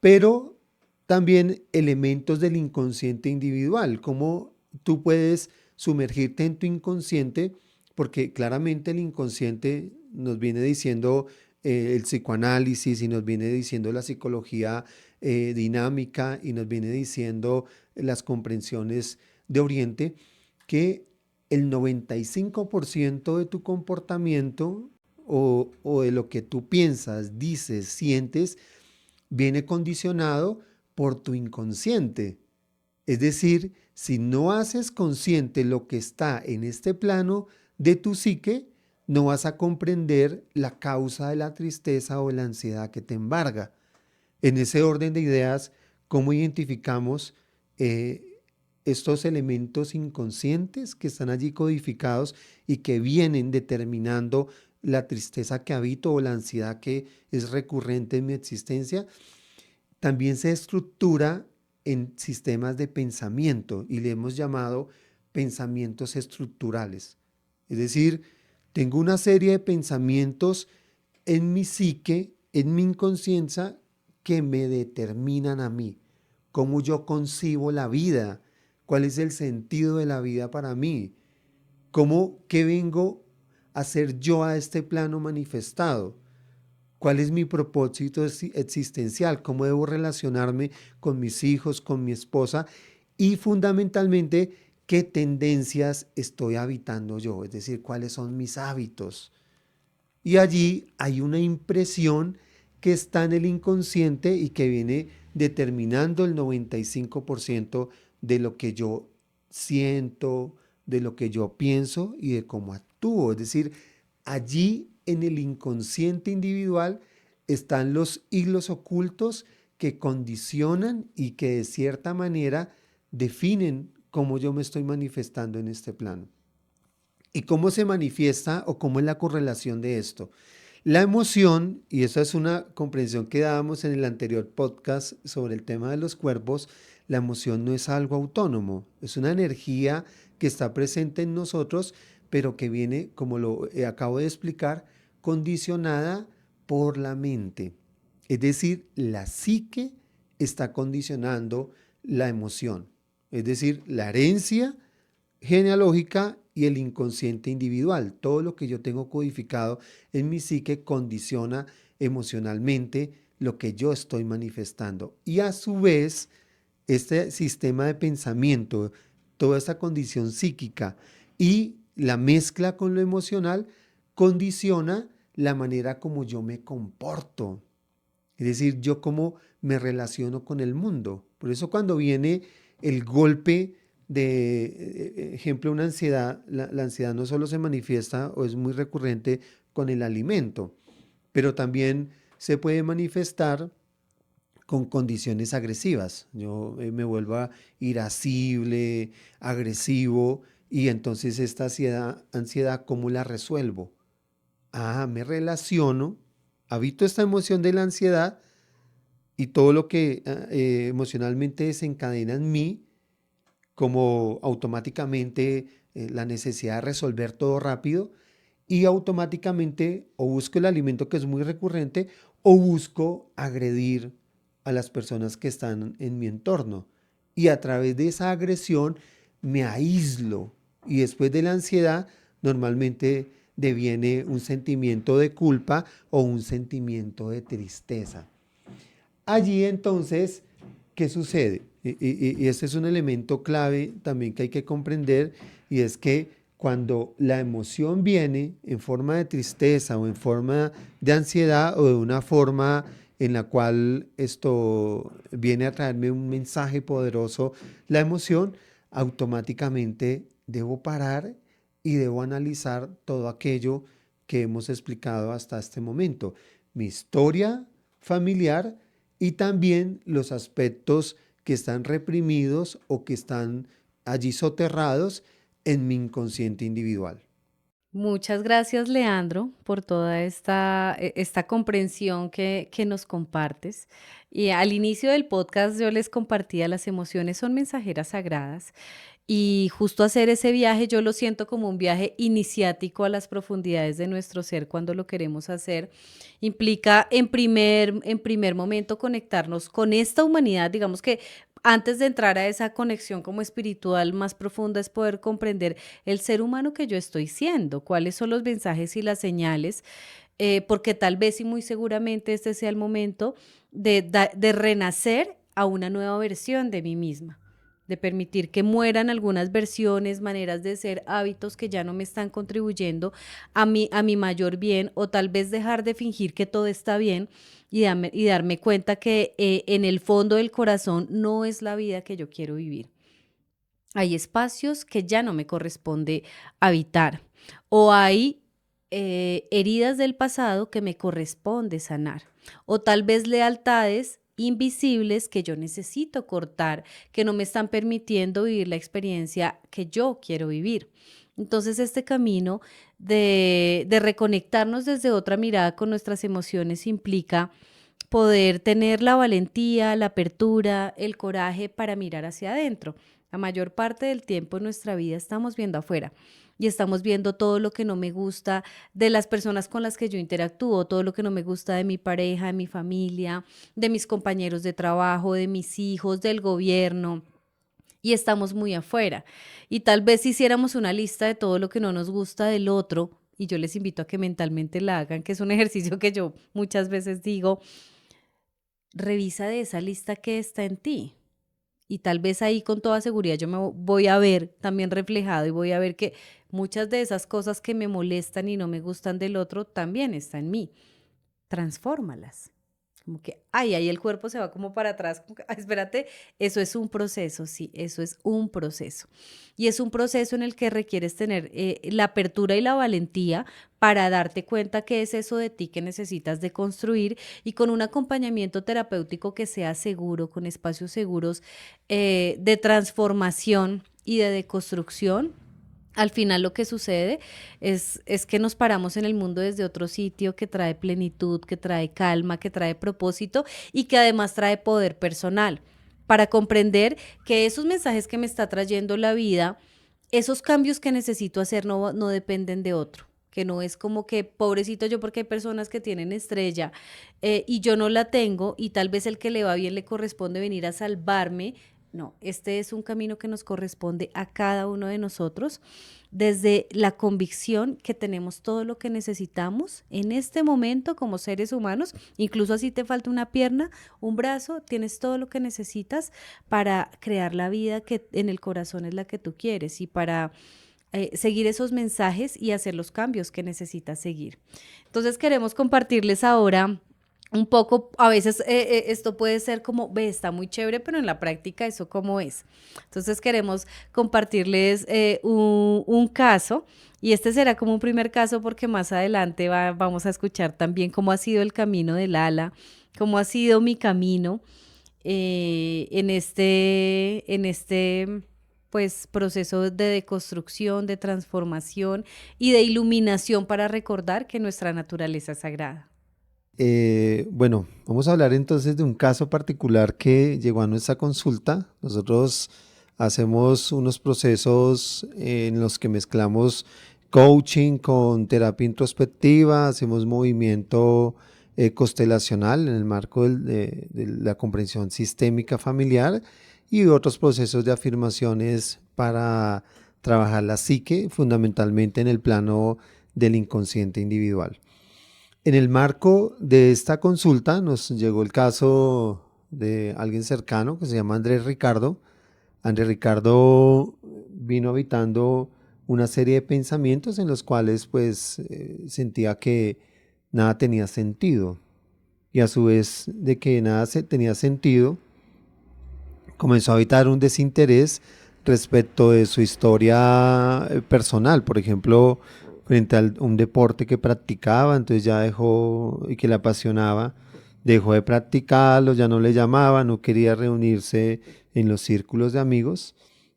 Pero también elementos del inconsciente individual, cómo tú puedes sumergirte en tu inconsciente, porque claramente el inconsciente nos viene diciendo el psicoanálisis, y nos viene diciendo la psicología dinámica, y nos viene diciendo las comprensiones de Oriente, que el 95% de tu comportamiento o de lo que tú piensas, dices, sientes, viene condicionado por tu inconsciente. Es decir, si no haces consciente lo que está en este plano de tu psique, no vas a comprender la causa de la tristeza o la ansiedad que te embarga. En ese orden de ideas, ¿cómo identificamos estos elementos inconscientes que están allí codificados y que vienen determinando la tristeza que habito o la ansiedad que es recurrente en mi existencia? También se estructura en sistemas de pensamiento y le hemos llamado pensamientos estructurales. Es decir, tengo una serie de pensamientos en mi psique, en mi inconsciencia, que me determinan a mí, cómo yo concibo la vida, cuál es el sentido de la vida para mí, qué vengo a hacer yo a este plano manifestado, cuál es mi propósito existencial, cómo debo relacionarme con mis hijos, con mi esposa y fundamentalmente qué tendencias estoy habitando yo, es decir, cuáles son mis hábitos. Y allí hay una impresión que está en el inconsciente y que viene determinando el 95% de lo que yo siento, de lo que yo pienso y de cómo actúo. Es decir, allí en el inconsciente individual están los hilos ocultos que condicionan y que de cierta manera definen cómo yo me estoy manifestando en este plano. ¿Y cómo se manifiesta o cómo es la correlación de esto? La emoción, y esa es una comprensión que dábamos en el anterior podcast sobre el tema de los cuerpos, la emoción no es algo autónomo, es una energía que está presente en nosotros, pero que viene, como lo acabo de explicar, condicionada por la mente. Es decir, la psique está condicionando la emoción. Es decir, la herencia genealógica y el inconsciente individual. Todo lo que yo tengo codificado en mi psique condiciona emocionalmente lo que yo estoy manifestando. Y a su vez, este sistema de pensamiento, toda esta condición psíquica y la mezcla con lo emocional condiciona la manera como yo me comporto. Es decir, yo cómo me relaciono con el mundo. Por eso cuando viene el golpe de, ejemplo, una ansiedad, la ansiedad no solo se manifiesta o es muy recurrente con el alimento, pero también se puede manifestar con condiciones agresivas. Yo me vuelvo irascible, agresivo, y entonces esta ansiedad, ¿cómo la resuelvo? Me relaciono, habito esta emoción de la ansiedad y todo lo que emocionalmente desencadena en mí, como automáticamente la necesidad de resolver todo rápido y automáticamente o busco el alimento que es muy recurrente o busco agredir a las personas que están en mi entorno. Y a través de esa agresión me aíslo y después de la ansiedad normalmente deviene un sentimiento de culpa o un sentimiento de tristeza. Allí entonces, ¿qué sucede? Y este es un elemento clave también que hay que comprender y es que cuando la emoción viene en forma de tristeza o en forma de ansiedad o de una forma en la cual esto viene a traerme un mensaje poderoso, la emoción, automáticamente debo parar y debo analizar todo aquello que hemos explicado hasta este momento. Mi historia familiar y también los aspectos que están reprimidos o que están allí soterrados en mi inconsciente individual. Muchas gracias, Leandro, por toda esta comprensión que nos compartes. Y al inicio del podcast yo les compartía las emociones son mensajeras sagradas y justo hacer ese viaje yo lo siento como un viaje iniciático a las profundidades de nuestro ser cuando lo queremos hacer. Implica en primer momento conectarnos con esta humanidad, digamos que antes de entrar a esa conexión como espiritual más profunda es poder comprender el ser humano que yo estoy siendo, cuáles son los mensajes y las señales, porque tal vez y muy seguramente este sea el momento de renacer a una nueva versión de mí misma, de permitir que mueran algunas versiones, maneras de ser, hábitos que ya no me están contribuyendo a mi mayor bien, o tal vez dejar de fingir que todo está bien y darme cuenta que en el fondo del corazón no es la vida que yo quiero vivir. Hay espacios que ya no me corresponde habitar o hay heridas del pasado que me corresponde sanar o tal vez lealtades invisibles que yo necesito cortar, que no me están permitiendo vivir la experiencia que yo quiero vivir. Entonces, este camino de reconectarnos desde otra mirada con nuestras emociones implica poder tener la valentía, la apertura, el coraje para mirar hacia adentro. La mayor parte del tiempo en nuestra vida estamos viendo afuera y estamos viendo todo lo que no me gusta de las personas con las que yo interactúo, todo lo que no me gusta de mi pareja, de mi familia, de mis compañeros de trabajo, de mis hijos, del gobierno, y estamos muy afuera. Y tal vez si hiciéramos una lista de todo lo que no nos gusta del otro, y yo les invito a que mentalmente la hagan, que es un ejercicio que yo muchas veces digo, revisa de esa lista qué está en ti. Y tal vez ahí con toda seguridad yo me voy a ver también reflejado y voy a ver que muchas de esas cosas que me molestan y no me gustan del otro también están en mí. Transfórmalas. Como que, ay, ahí el cuerpo se va como para atrás, como que, "Ay, espérate, eso es un proceso, sí, eso es un proceso. Y es un proceso en el que requieres tener la apertura y la valentía para darte cuenta qué es eso de ti que necesitas de construir y con un acompañamiento terapéutico que sea seguro, con espacios seguros de transformación y de deconstrucción. Al final lo que sucede es que nos paramos en el mundo desde otro sitio que trae plenitud, que trae calma, que trae propósito y que además trae poder personal para comprender que esos mensajes que me está trayendo la vida, esos cambios que necesito hacer no dependen de otro, que no es como que pobrecito yo porque hay personas que tienen estrella y yo no la tengo y tal vez el que le va bien le corresponde venir a salvarme. No, este es un camino que nos corresponde a cada uno de nosotros desde la convicción que tenemos todo lo que necesitamos en este momento como seres humanos, incluso así te falta una pierna, un brazo, tienes todo lo que necesitas para crear la vida que en el corazón es la que tú quieres y para seguir esos mensajes y hacer los cambios que necesitas seguir. Entonces queremos compartirles ahora un poco, a veces esto puede ser como, ve, está muy chévere, pero en la práctica eso cómo es. Entonces queremos compartirles un caso y este será como un primer caso porque más adelante vamos a escuchar también cómo ha sido el camino del ala, cómo ha sido mi camino en este pues proceso de deconstrucción, de transformación y de iluminación para recordar que nuestra naturaleza es sagrada. Bueno, vamos a hablar entonces de un caso particular que llegó a nuestra consulta. Nosotros hacemos unos procesos en los que mezclamos coaching con terapia introspectiva, hacemos movimiento constelacional en el marco de la comprensión sistémica familiar y otros procesos de afirmaciones para trabajar la psique, fundamentalmente en el plano del inconsciente individual. En el marco de esta consulta nos llegó el caso de alguien cercano que se llama Andrés Ricardo. Andrés Ricardo vino habitando una serie de pensamientos en los cuales pues sentía que nada tenía sentido y a su vez de que nada tenía sentido comenzó a habitar un desinterés respecto de su historia personal, por ejemplo, frente a un deporte que practicaba, entonces ya dejó y que le apasionaba, dejó de practicarlo, ya no le llamaba, no quería reunirse en los círculos de amigos,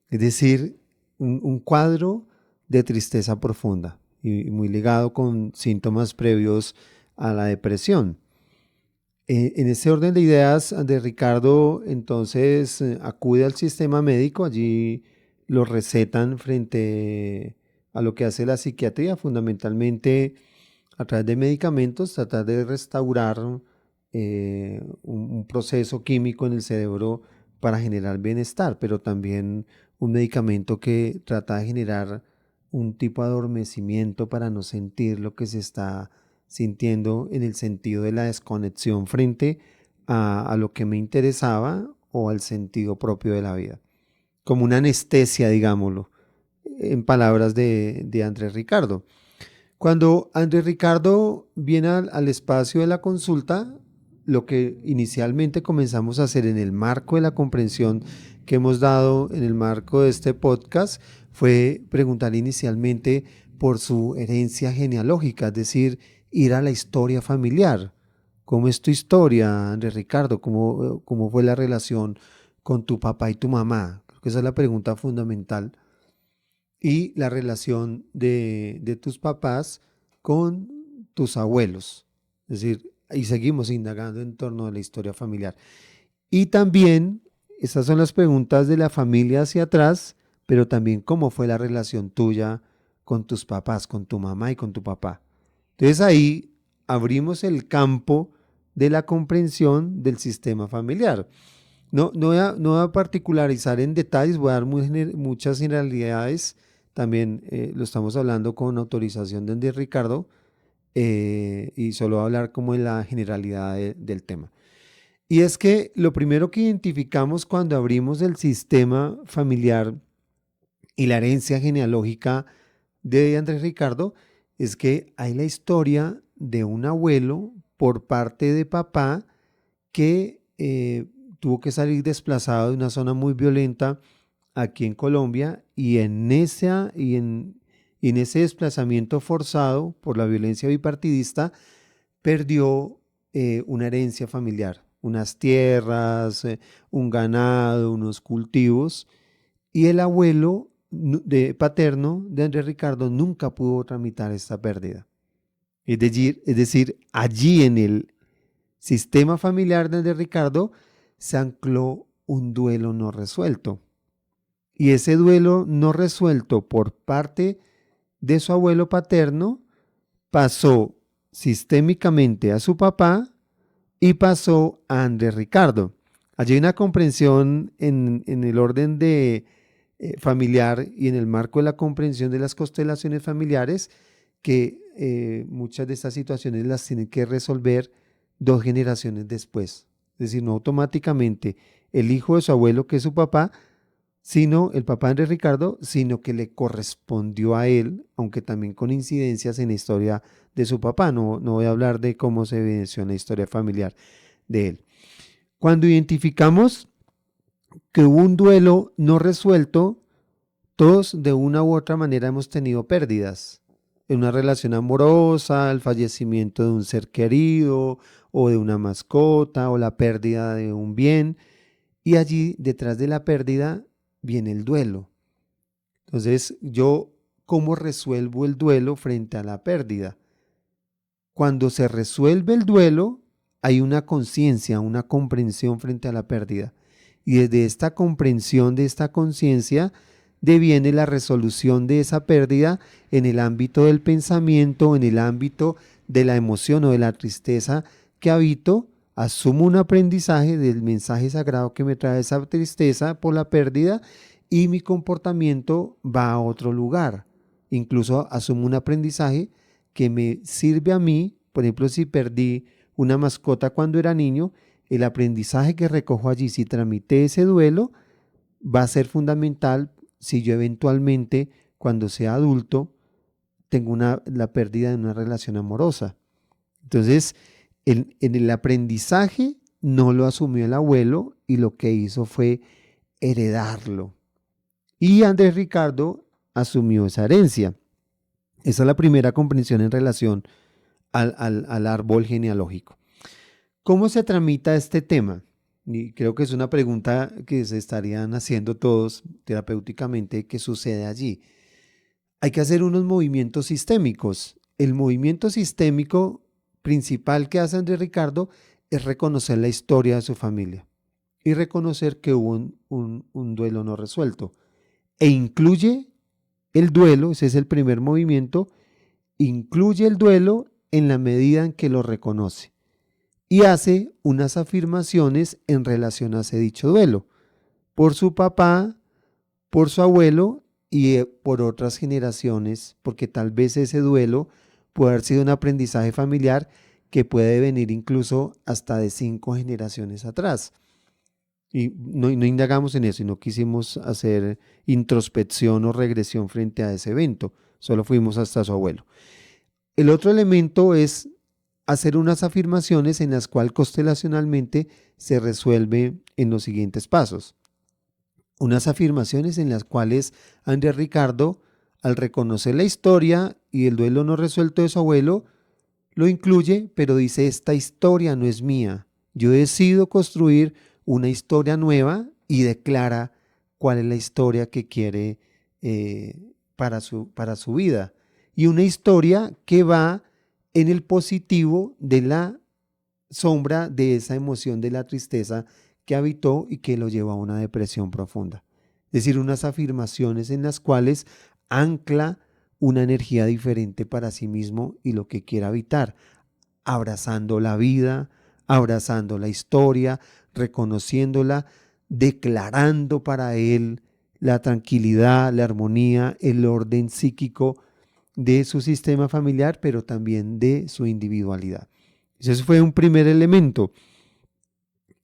es decir, un cuadro de tristeza profunda y muy ligado con síntomas previos a la depresión. En ese orden de ideas de Ricardo, entonces acude al sistema médico, allí lo recetan frente a lo que hace la psiquiatría, fundamentalmente a través de medicamentos, tratar de restaurar un proceso químico en el cerebro para generar bienestar, pero también un medicamento que trata de generar un tipo de adormecimiento para no sentir lo que se está sintiendo en el sentido de la desconexión frente a lo que me interesaba o al sentido propio de la vida. Como una anestesia, digámoslo, en palabras de Andrés Ricardo. Cuando Andrés Ricardo viene al espacio de la consulta, lo que inicialmente comenzamos a hacer en el marco de la comprensión que hemos dado en el marco de este podcast fue preguntar inicialmente por su herencia genealógica, es decir, ir a la historia familiar. ¿Cómo es tu historia, Andrés Ricardo? ¿Cómo fue la relación con tu papá y tu mamá? Creo que esa es la pregunta fundamental y la relación de tus papás con tus abuelos. Es decir, y seguimos indagando en torno a la historia familiar. Y también esas son las preguntas de la familia hacia atrás, pero también cómo fue la relación tuya con tus papás, con tu mamá y con tu papá. Entonces ahí abrimos el campo de la comprensión del sistema familiar. No voy a particularizar en detalles, voy a dar muchas generalidades. También lo estamos hablando con autorización de Ricardo, y solo voy a hablar como en la generalidad del tema. Y es que lo primero que identificamos cuando abrimos el sistema familiar y la herencia genealógica de Andrés Ricardo es que hay la historia de un abuelo por parte de papá que tuvo que salir desplazado de una zona muy violenta aquí en Colombia y en ese desplazamiento forzado por la violencia bipartidista perdió una herencia familiar, unas tierras, un ganado, unos cultivos, y el abuelo paterno de Andrés Ricardo nunca pudo tramitar esta pérdida. Es decir, allí en el sistema familiar de Andrés Ricardo se ancló un duelo no resuelto. Y ese duelo no resuelto por parte de su abuelo paterno pasó sistémicamente a su papá y pasó a Andrés Ricardo. Allí hay una comprensión en el orden de familiar y en el marco de la comprensión de las constelaciones familiares que muchas de estas situaciones las tienen que resolver 2 generaciones después. Es decir, no automáticamente el hijo de su abuelo, que es su papá, sino el papá de Andrés Ricardo, sino que le correspondió a él, aunque también con incidencias en la historia de su papá. No voy a hablar de cómo se evidenció en la historia familiar de él. Cuando identificamos que hubo un duelo no resuelto, todos de una u otra manera hemos tenido pérdidas en una relación amorosa, el fallecimiento de un ser querido o de una mascota o la pérdida de un bien, y allí detrás de la pérdida viene el duelo. Entonces, ¿cómo resuelvo el duelo frente a la pérdida? Cuando se resuelve el duelo, hay una conciencia, una comprensión frente a la pérdida. Y desde esta comprensión, de esta conciencia, deviene la resolución de esa pérdida en el ámbito del pensamiento, en el ámbito de la emoción o de la tristeza que habito. Asumo un aprendizaje del mensaje sagrado que me trae esa tristeza por la pérdida y mi comportamiento va a otro lugar. Incluso asumo un aprendizaje que me sirve a mí. Por ejemplo, si perdí una mascota cuando era niño, el aprendizaje que recojo allí, si tramité ese duelo, va a ser fundamental si yo eventualmente, cuando sea adulto, tengo la pérdida de una relación amorosa. Entonces, en el aprendizaje no lo asumió el abuelo y lo que hizo fue heredarlo. Y Andrés Ricardo asumió esa herencia. Esa es la primera comprensión en relación al árbol genealógico. ¿Cómo se tramita este tema? Y creo que es una pregunta que se estarían haciendo todos terapéuticamente. ¿Qué sucede allí? Hay que hacer unos movimientos sistémicos. El movimiento sistémico principal que hace Andrés Ricardo es reconocer la historia de su familia y reconocer que hubo un duelo no resuelto. E incluye el duelo, ese es el primer movimiento, incluye el duelo en la medida en que lo reconoce y hace unas afirmaciones en relación a ese dicho duelo, por su papá, por su abuelo y por otras generaciones, porque tal vez ese duelo puede haber sido un aprendizaje familiar que puede venir incluso hasta de 5 generaciones atrás. Y no indagamos en eso y no quisimos hacer introspección o regresión frente a ese evento, solo fuimos hasta su abuelo. El otro elemento es hacer unas afirmaciones en las cuales constelacionalmente se resuelve en los siguientes pasos. Unas afirmaciones en las cuales Andrés Ricardo, al reconocer la historia y el duelo no resuelto de su abuelo, lo incluye, pero dice: esta historia no es mía. Yo decido construir una historia nueva, y declara cuál es la historia que quiere para su vida. Y una historia que va en el positivo de la sombra de esa emoción de la tristeza que habitó y que lo llevó a una depresión profunda. Es decir, unas afirmaciones en las cuales ancla una energía diferente para sí mismo y lo que quiere habitar, abrazando la vida, abrazando la historia, reconociéndola, declarando para él la tranquilidad, la armonía, el orden psíquico de su sistema familiar, pero también de su individualidad. Ese fue un primer elemento.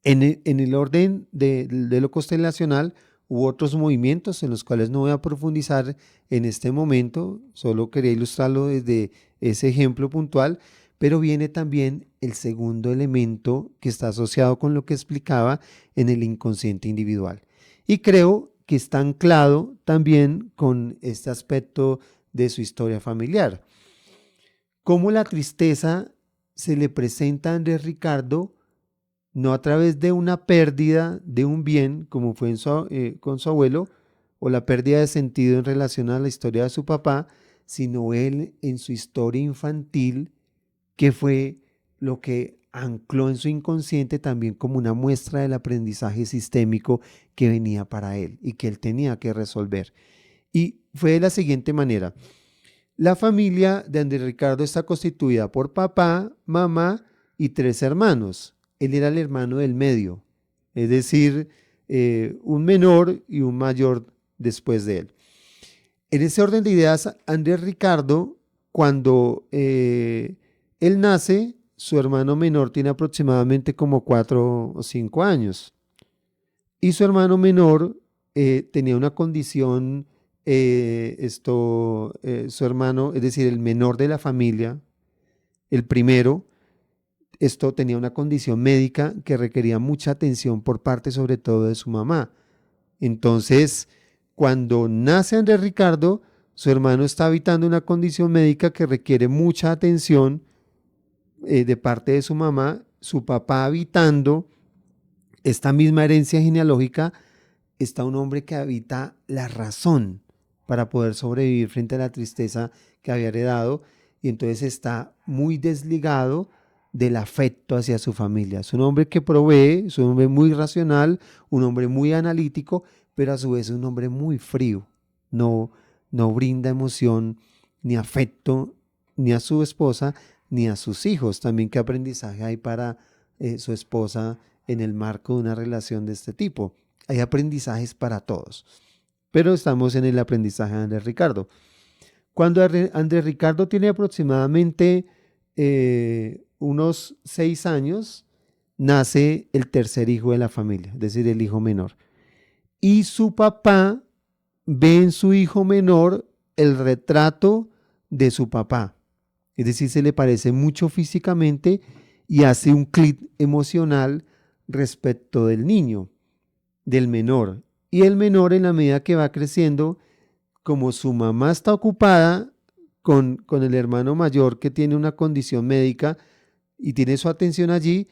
En el orden de lo constelacional hubo otros movimientos en los cuales no voy a profundizar en este momento, solo quería ilustrarlo desde ese ejemplo puntual, pero viene también el segundo elemento que está asociado con lo que explicaba en el inconsciente individual. Y creo que está anclado también con este aspecto de su historia familiar. Cómo la tristeza se le presenta a Andrés Ricardo no a través de una pérdida de un bien, como fue con su abuelo, o la pérdida de sentido en relación a la historia de su papá, sino él en su historia infantil, que fue lo que ancló en su inconsciente también como una muestra del aprendizaje sistémico que venía para él y que él tenía que resolver. Y fue de la siguiente manera. La familia de Andrés Ricardo está constituida por papá, mamá y 3 hermanos. Él era el hermano del medio, es decir, un menor y un mayor después de él. En ese orden de ideas, Andrés Ricardo, cuando él nace, su hermano menor tiene aproximadamente como 4 o 5 años. Y su hermano menor tenía una condición, su hermano, es decir, el menor de la familia, el primero, esto tenía una condición médica que requería mucha atención por parte sobre todo de su mamá. Entonces, cuando nace Andrés Ricardo, su hermano está habitando una condición médica que requiere mucha atención de parte de su mamá, su papá habitando esta misma herencia genealógica, está un hombre que habita la razón para poder sobrevivir frente a la tristeza que había heredado y entonces está muy desligado del afecto hacia su familia. Es un hombre que provee, es un hombre muy racional, un hombre muy analítico, pero a su vez es un hombre muy frío. No brinda emoción ni afecto ni a su esposa ni a sus hijos. También qué aprendizaje hay para su esposa en el marco de una relación de este tipo. Hay aprendizajes para todos, pero estamos en el aprendizaje de Andrés Ricardo. Cuando Andrés Ricardo tiene aproximadamente unos 6 años, nace el tercer hijo de la familia, es decir, el hijo menor. Y su papá ve en su hijo menor el retrato de su papá. Es decir, se le parece mucho físicamente y hace un clic emocional respecto del niño, del menor. Y el menor, en la medida que va creciendo, como su mamá está ocupada con el hermano mayor que tiene una condición médica y tiene su atención allí,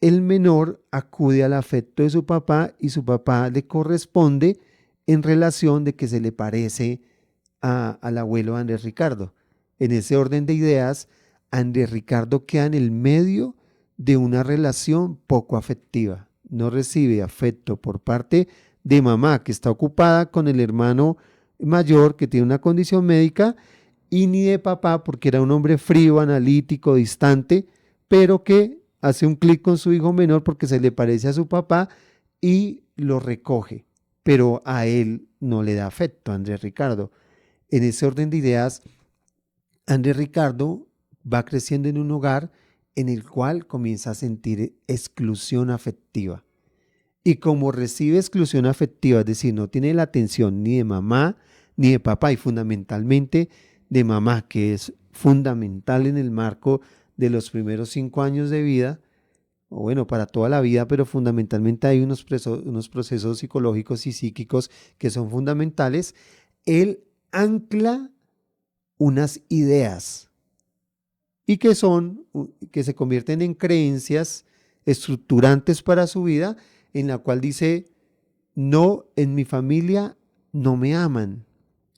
el menor acude al afecto de su papá y su papá le corresponde en relación de que se le parece al abuelo de Andrés Ricardo. En ese orden de ideas, Andrés Ricardo queda en el medio de una relación poco afectiva. No recibe afecto por parte de mamá, que está ocupada con el hermano mayor, que tiene una condición médica, y ni de papá, porque era un hombre frío, analítico, distante, pero que hace un clic con su hijo menor porque se le parece a su papá y lo recoge, pero a él no le da afecto, a Andrés Ricardo. En ese orden de ideas, Andrés Ricardo va creciendo en un hogar en el cual comienza a sentir exclusión afectiva. Y como recibe exclusión afectiva, es decir, no tiene la atención ni de mamá ni de papá, y fundamentalmente de mamá, que es fundamental en el marco de los primeros 5 años de vida, o bueno, para toda la vida, pero fundamentalmente hay unos procesos psicológicos y psíquicos que son fundamentales. Él ancla unas ideas y que se convierten en creencias estructurantes para su vida, en la cual dice: no, en mi familia no me aman,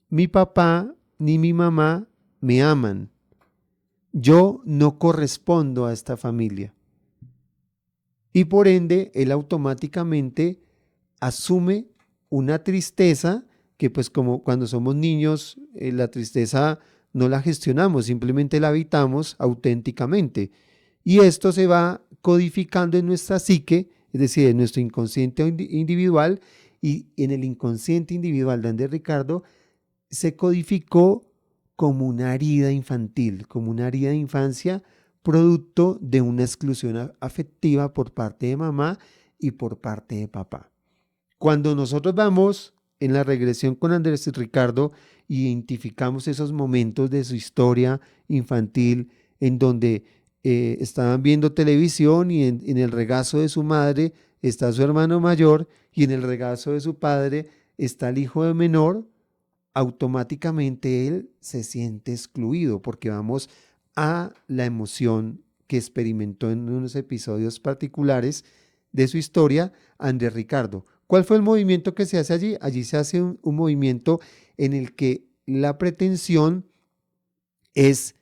mi papá ni mi mamá me aman, yo no correspondo a esta familia. y por ende él automáticamente asume una tristeza que pues como cuando somos niños la tristeza no la gestionamos, simplemente la habitamos auténticamente y esto se va codificando en nuestra psique, es decir, en nuestro inconsciente individual y en el inconsciente individual de Andrés Ricardo se codificó como una herida infantil, como una herida de infancia, producto de una exclusión afectiva por parte de mamá y por parte de papá. Cuando nosotros vamos en la regresión con Andrés y Ricardo, identificamos esos momentos de su historia infantil en donde estaban viendo televisión y en el regazo de su madre está su hermano mayor y en el regazo de su padre está el hijo de menor, automáticamente él se siente excluido porque vamos a la emoción que experimentó en unos episodios particulares de su historia Andrés Ricardo. ¿Cuál fue el movimiento que se hace allí? Allí se hace un movimiento en el que la pretensión es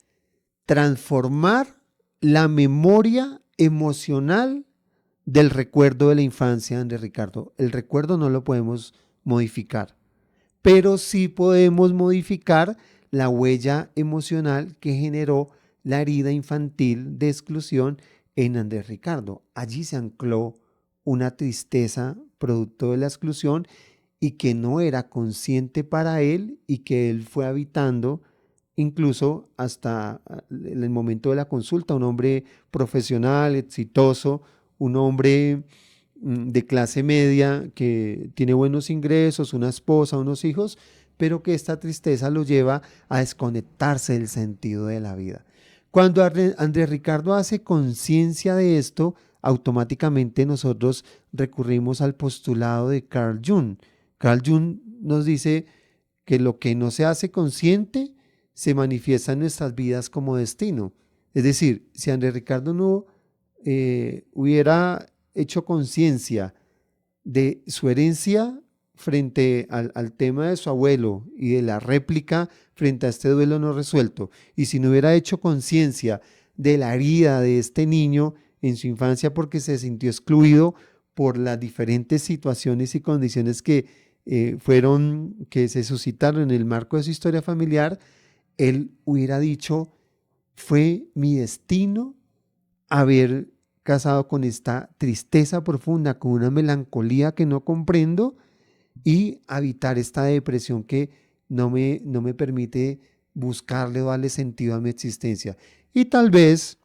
transformar la memoria emocional del recuerdo de la infancia de Andrés Ricardo. El recuerdo no lo podemos modificar, pero sí podemos modificar la huella emocional que generó la herida infantil de exclusión en Andrés Ricardo. Allí se ancló una tristeza producto de la exclusión y que no era consciente para él y que él fue habitando incluso hasta el momento de la consulta, un hombre profesional, exitoso, un hombre de clase media que tiene buenos ingresos, una esposa, unos hijos, pero que esta tristeza lo lleva a desconectarse del sentido de la vida. Cuando Andrés Ricardo hace conciencia de esto, automáticamente nosotros recurrimos al postulado de Carl Jung. Carl Jung nos dice que lo que no se hace consciente se manifiesta en nuestras vidas como destino. Es decir, si Andrés Ricardo no hubiera hecho conciencia de su herencia frente al tema de su abuelo y de la réplica frente a este duelo no resuelto, y si no hubiera hecho conciencia de la herida de este niño en su infancia porque se sintió excluido por las diferentes situaciones y condiciones que que se suscitaron en el marco de su historia familiar, él hubiera dicho, fue mi destino haber casado con esta tristeza profunda, con una melancolía que no comprendo y habitar esta depresión que no me permite buscarle o darle sentido a mi existencia. Y tal vez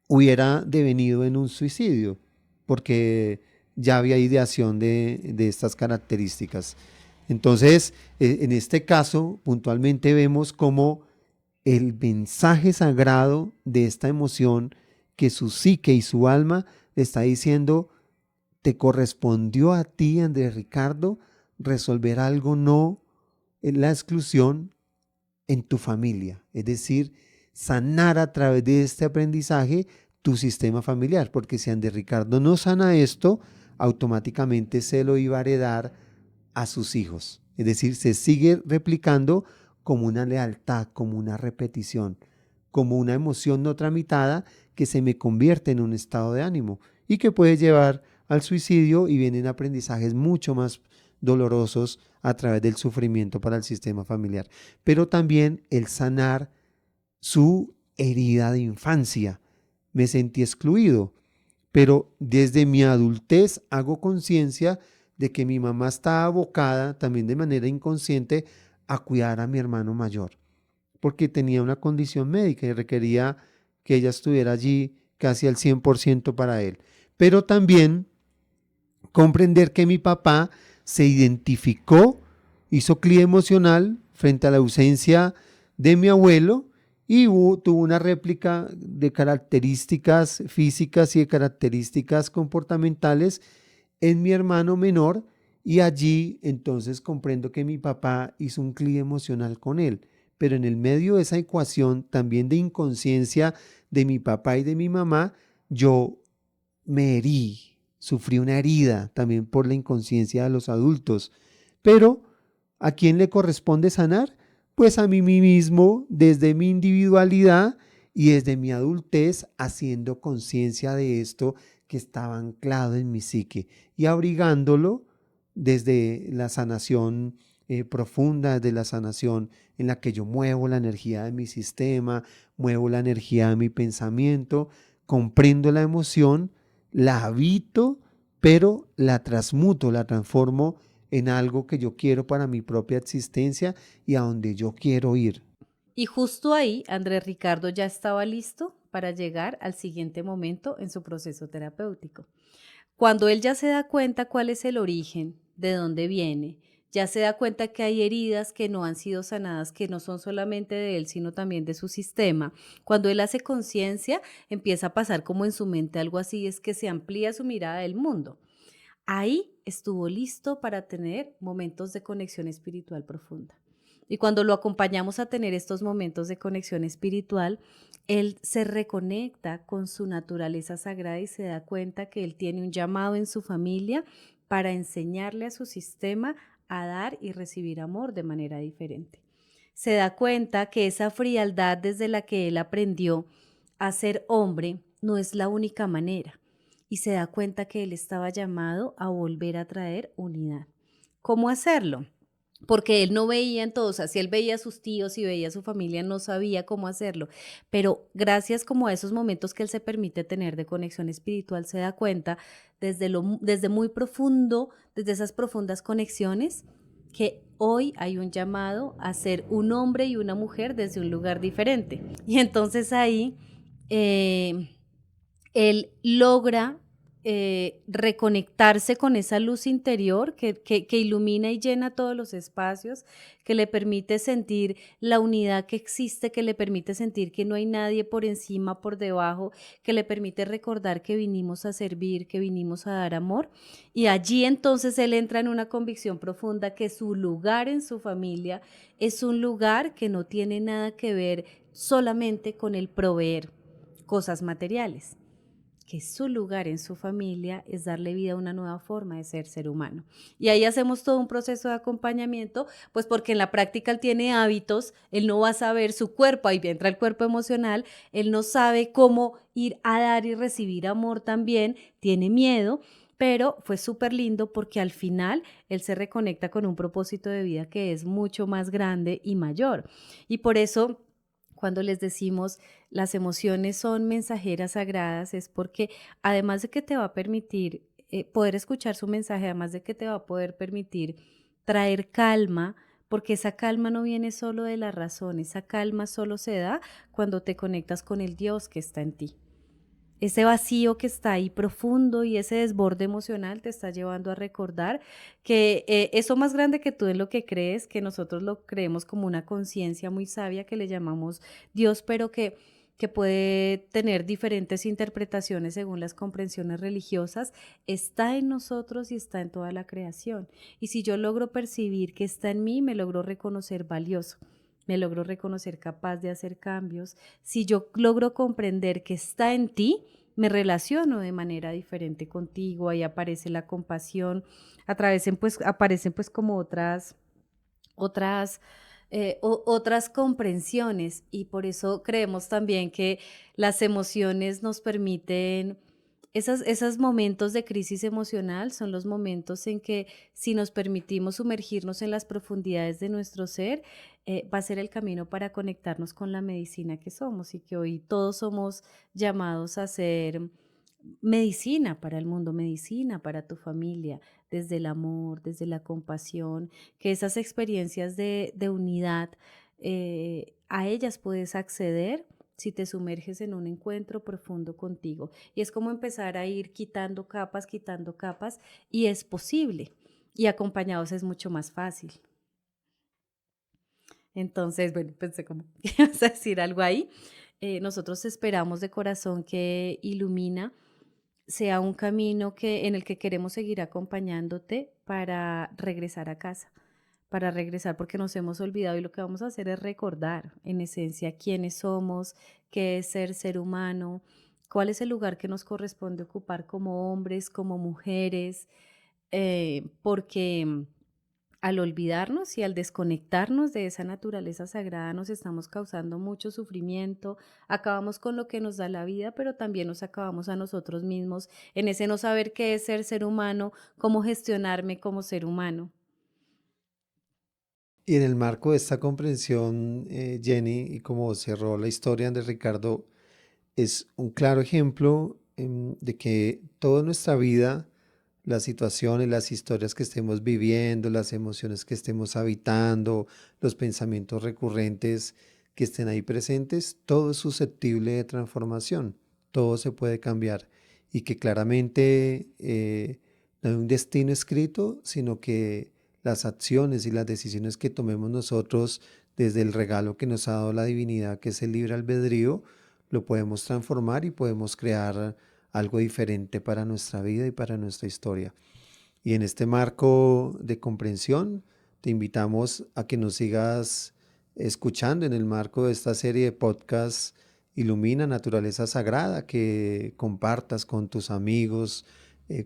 hubiera devenido en un suicidio, porque ya había ideación de estas características. Entonces, en este caso, puntualmente vemos cómo el mensaje sagrado de esta emoción que su psique y su alma le está diciendo, te correspondió a ti, Andrés Ricardo, resolver algo no en la exclusión en tu familia. Es decir, sanar a través de este aprendizaje tu sistema familiar, porque si Andrés Ricardo no sana esto, automáticamente se lo iba a heredar a sus hijos. Es decir, se sigue replicando como una lealtad, como una repetición, como una emoción no tramitada que se me convierte en un estado de ánimo y que puede llevar al suicidio y vienen aprendizajes mucho más dolorosos a través del sufrimiento para el sistema familiar. Pero también el sanar su herida de infancia. Me sentí excluido, pero desde mi adultez hago conciencia de que mi mamá estaba abocada también de manera inconsciente a cuidar a mi hermano mayor, porque tenía una condición médica y requería que ella estuviera allí casi al 100% para él. Pero también comprender que mi papá se identificó, hizo clic emocional frente a la ausencia de mi abuelo y tuvo una réplica de características físicas y de características comportamentales en mi hermano menor, y allí entonces comprendo que mi papá hizo un clic emocional con él. Pero en el medio de esa ecuación también de inconsciencia de mi papá y de mi mamá, yo me herí, sufrí una herida también por la inconsciencia de los adultos. Pero ¿a quién le corresponde sanar? Pues a mí mismo, desde mi individualidad y desde mi adultez, haciendo conciencia de esto que estaba anclado en mi psique y abrigándolo desde la sanación profunda, desde la sanación en la que yo muevo la energía de mi sistema, muevo la energía de mi pensamiento, comprendo la emoción, la habito, pero la transmuto, la transformo en algo que yo quiero para mi propia existencia y a donde yo quiero ir. Y justo ahí, Andrés Ricardo ya estaba listo para llegar al siguiente momento en su proceso terapéutico. Cuando él ya se da cuenta cuál es el origen, de dónde viene, ya se da cuenta que hay heridas que no han sido sanadas, que no son solamente de él, sino también de su sistema. Cuando él hace conciencia, empieza a pasar como en su mente algo así, es que se amplía su mirada del mundo. Ahí estuvo listo para tener momentos de conexión espiritual profunda. Y cuando lo acompañamos a tener estos momentos de conexión espiritual, él se reconecta con su naturaleza sagrada y se da cuenta que él tiene un llamado en su familia para enseñarle a su sistema a dar y recibir amor de manera diferente. Se da cuenta que esa frialdad desde la que él aprendió a ser hombre no es la única manera y se da cuenta que él estaba llamado a volver a traer unidad. ¿Cómo hacerlo? Porque él no veía en todos, o sea, si él veía a sus tíos y veía a su familia, no sabía cómo hacerlo, pero gracias como a esos momentos que él se permite tener de conexión espiritual, se da cuenta desde muy profundo, desde esas profundas conexiones, que hoy hay un llamado a ser un hombre y una mujer desde un lugar diferente. Y entonces ahí eh, él logra reconectarse con esa luz interior que ilumina y llena todos los espacios, que le permite sentir la unidad que existe, que le permite sentir que no hay nadie por encima, por debajo, que le permite recordar que vinimos a servir, que vinimos a dar amor. Y allí entonces él entra en una convicción profunda que su lugar en su familia es un lugar que no tiene nada que ver solamente con el proveer cosas materiales, que su lugar en su familia es darle vida a una nueva forma de ser humano. Y ahí hacemos todo un proceso de acompañamiento, pues porque en la práctica él tiene hábitos, él no va a saber su cuerpo, ahí entra el cuerpo emocional, él no sabe cómo ir a dar y recibir amor también, tiene miedo, pero fue súper lindo porque al final él se reconecta con un propósito de vida que es mucho más grande y mayor. Y por eso, cuando les decimos las emociones son mensajeras sagradas, es porque además de que te va a permitir poder escuchar su mensaje, además de que te va a poder permitir traer calma, porque esa calma no viene solo de la razón, esa calma solo se da cuando te conectas con el Dios que está en ti. Ese vacío que está ahí profundo y ese desborde emocional te está llevando a recordar que eso más grande que tú en lo que crees, que nosotros lo creemos como una conciencia muy sabia que le llamamos Dios, pero que puede tener diferentes interpretaciones según las comprensiones religiosas, está en nosotros y está en toda la creación. Y si yo logro percibir que está en mí, me logro reconocer valioso. Me logro reconocer capaz de hacer cambios. Si yo logro comprender que está en ti, me relaciono de manera diferente contigo, ahí aparece la compasión, aparecen pues como otras, otras comprensiones y por eso creemos también que las emociones nos permiten, esos momentos de crisis emocional son los momentos en que si nos permitimos sumergirnos en las profundidades de nuestro ser, va a ser el camino para conectarnos con la medicina que somos y que hoy todos somos llamados a ser medicina para el mundo, medicina para tu familia, desde el amor, desde la compasión, que esas experiencias de unidad, a ellas puedes acceder si te sumerges en un encuentro profundo contigo. Y es como empezar a ir quitando capas, y es posible. Y acompañados es mucho más fácil. Entonces, bueno, pensé como que ibas a decir algo ahí. Nosotros esperamos de corazón que Ilumina sea un camino en el que queremos seguir acompañándote para regresar a casa, para regresar porque nos hemos olvidado y lo que vamos a hacer es recordar en esencia quiénes somos, qué es ser humano, cuál es el lugar que nos corresponde ocupar como hombres, como mujeres, porque Al olvidarnos y al desconectarnos de esa naturaleza sagrada nos estamos causando mucho sufrimiento, acabamos con lo que nos da la vida, pero también nos acabamos a nosotros mismos en ese no saber qué es ser humano, cómo gestionarme como ser humano. Y en el marco de esta comprensión, Jenny, y como cerró la historia de Ricardo, es un claro ejemplo de que toda nuestra vida, las situaciones, las historias que estemos viviendo, las emociones que estemos habitando, los pensamientos recurrentes que estén ahí presentes, todo es susceptible de transformación, todo se puede cambiar y que claramente no hay un destino escrito, sino que las acciones y las decisiones que tomemos nosotros desde el regalo que nos ha dado la divinidad, que es el libre albedrío, lo podemos transformar y podemos crear algo diferente para nuestra vida y para nuestra historia. Y en este marco de comprensión, te invitamos a que nos sigas escuchando en el marco de esta serie de podcasts Ilumina Naturaleza Sagrada, que compartas con tus amigos,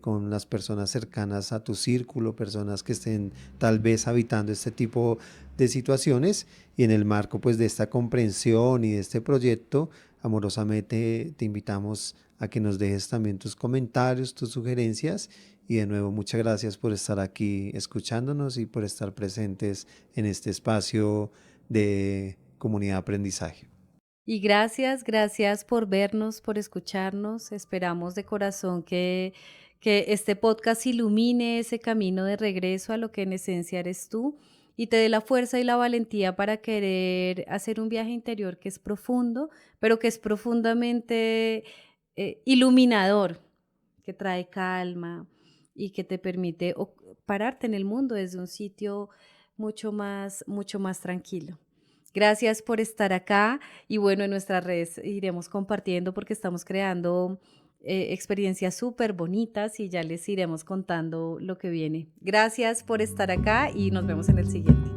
con las personas cercanas a tu círculo, personas que estén tal vez habitando este tipo de situaciones. Y en el marco pues de esta comprensión y de este proyecto, amorosamente te invitamos a que nos dejes también tus comentarios, tus sugerencias y de nuevo muchas gracias por estar aquí escuchándonos y por estar presentes en este espacio de comunidad de aprendizaje. Y gracias, gracias por vernos, por escucharnos. Esperamos de corazón que este podcast ilumine ese camino de regreso a lo que en esencia eres tú y te dé la fuerza y la valentía para querer hacer un viaje interior que es profundo, pero que es profundamente iluminador, que trae calma y que te permite pararte en el mundo desde un sitio mucho más tranquilo. Gracias por estar acá y bueno, en nuestras redes iremos compartiendo porque estamos creando experiencias súper bonitas y ya les iremos contando lo que viene. Gracias por estar acá y nos vemos en el siguiente.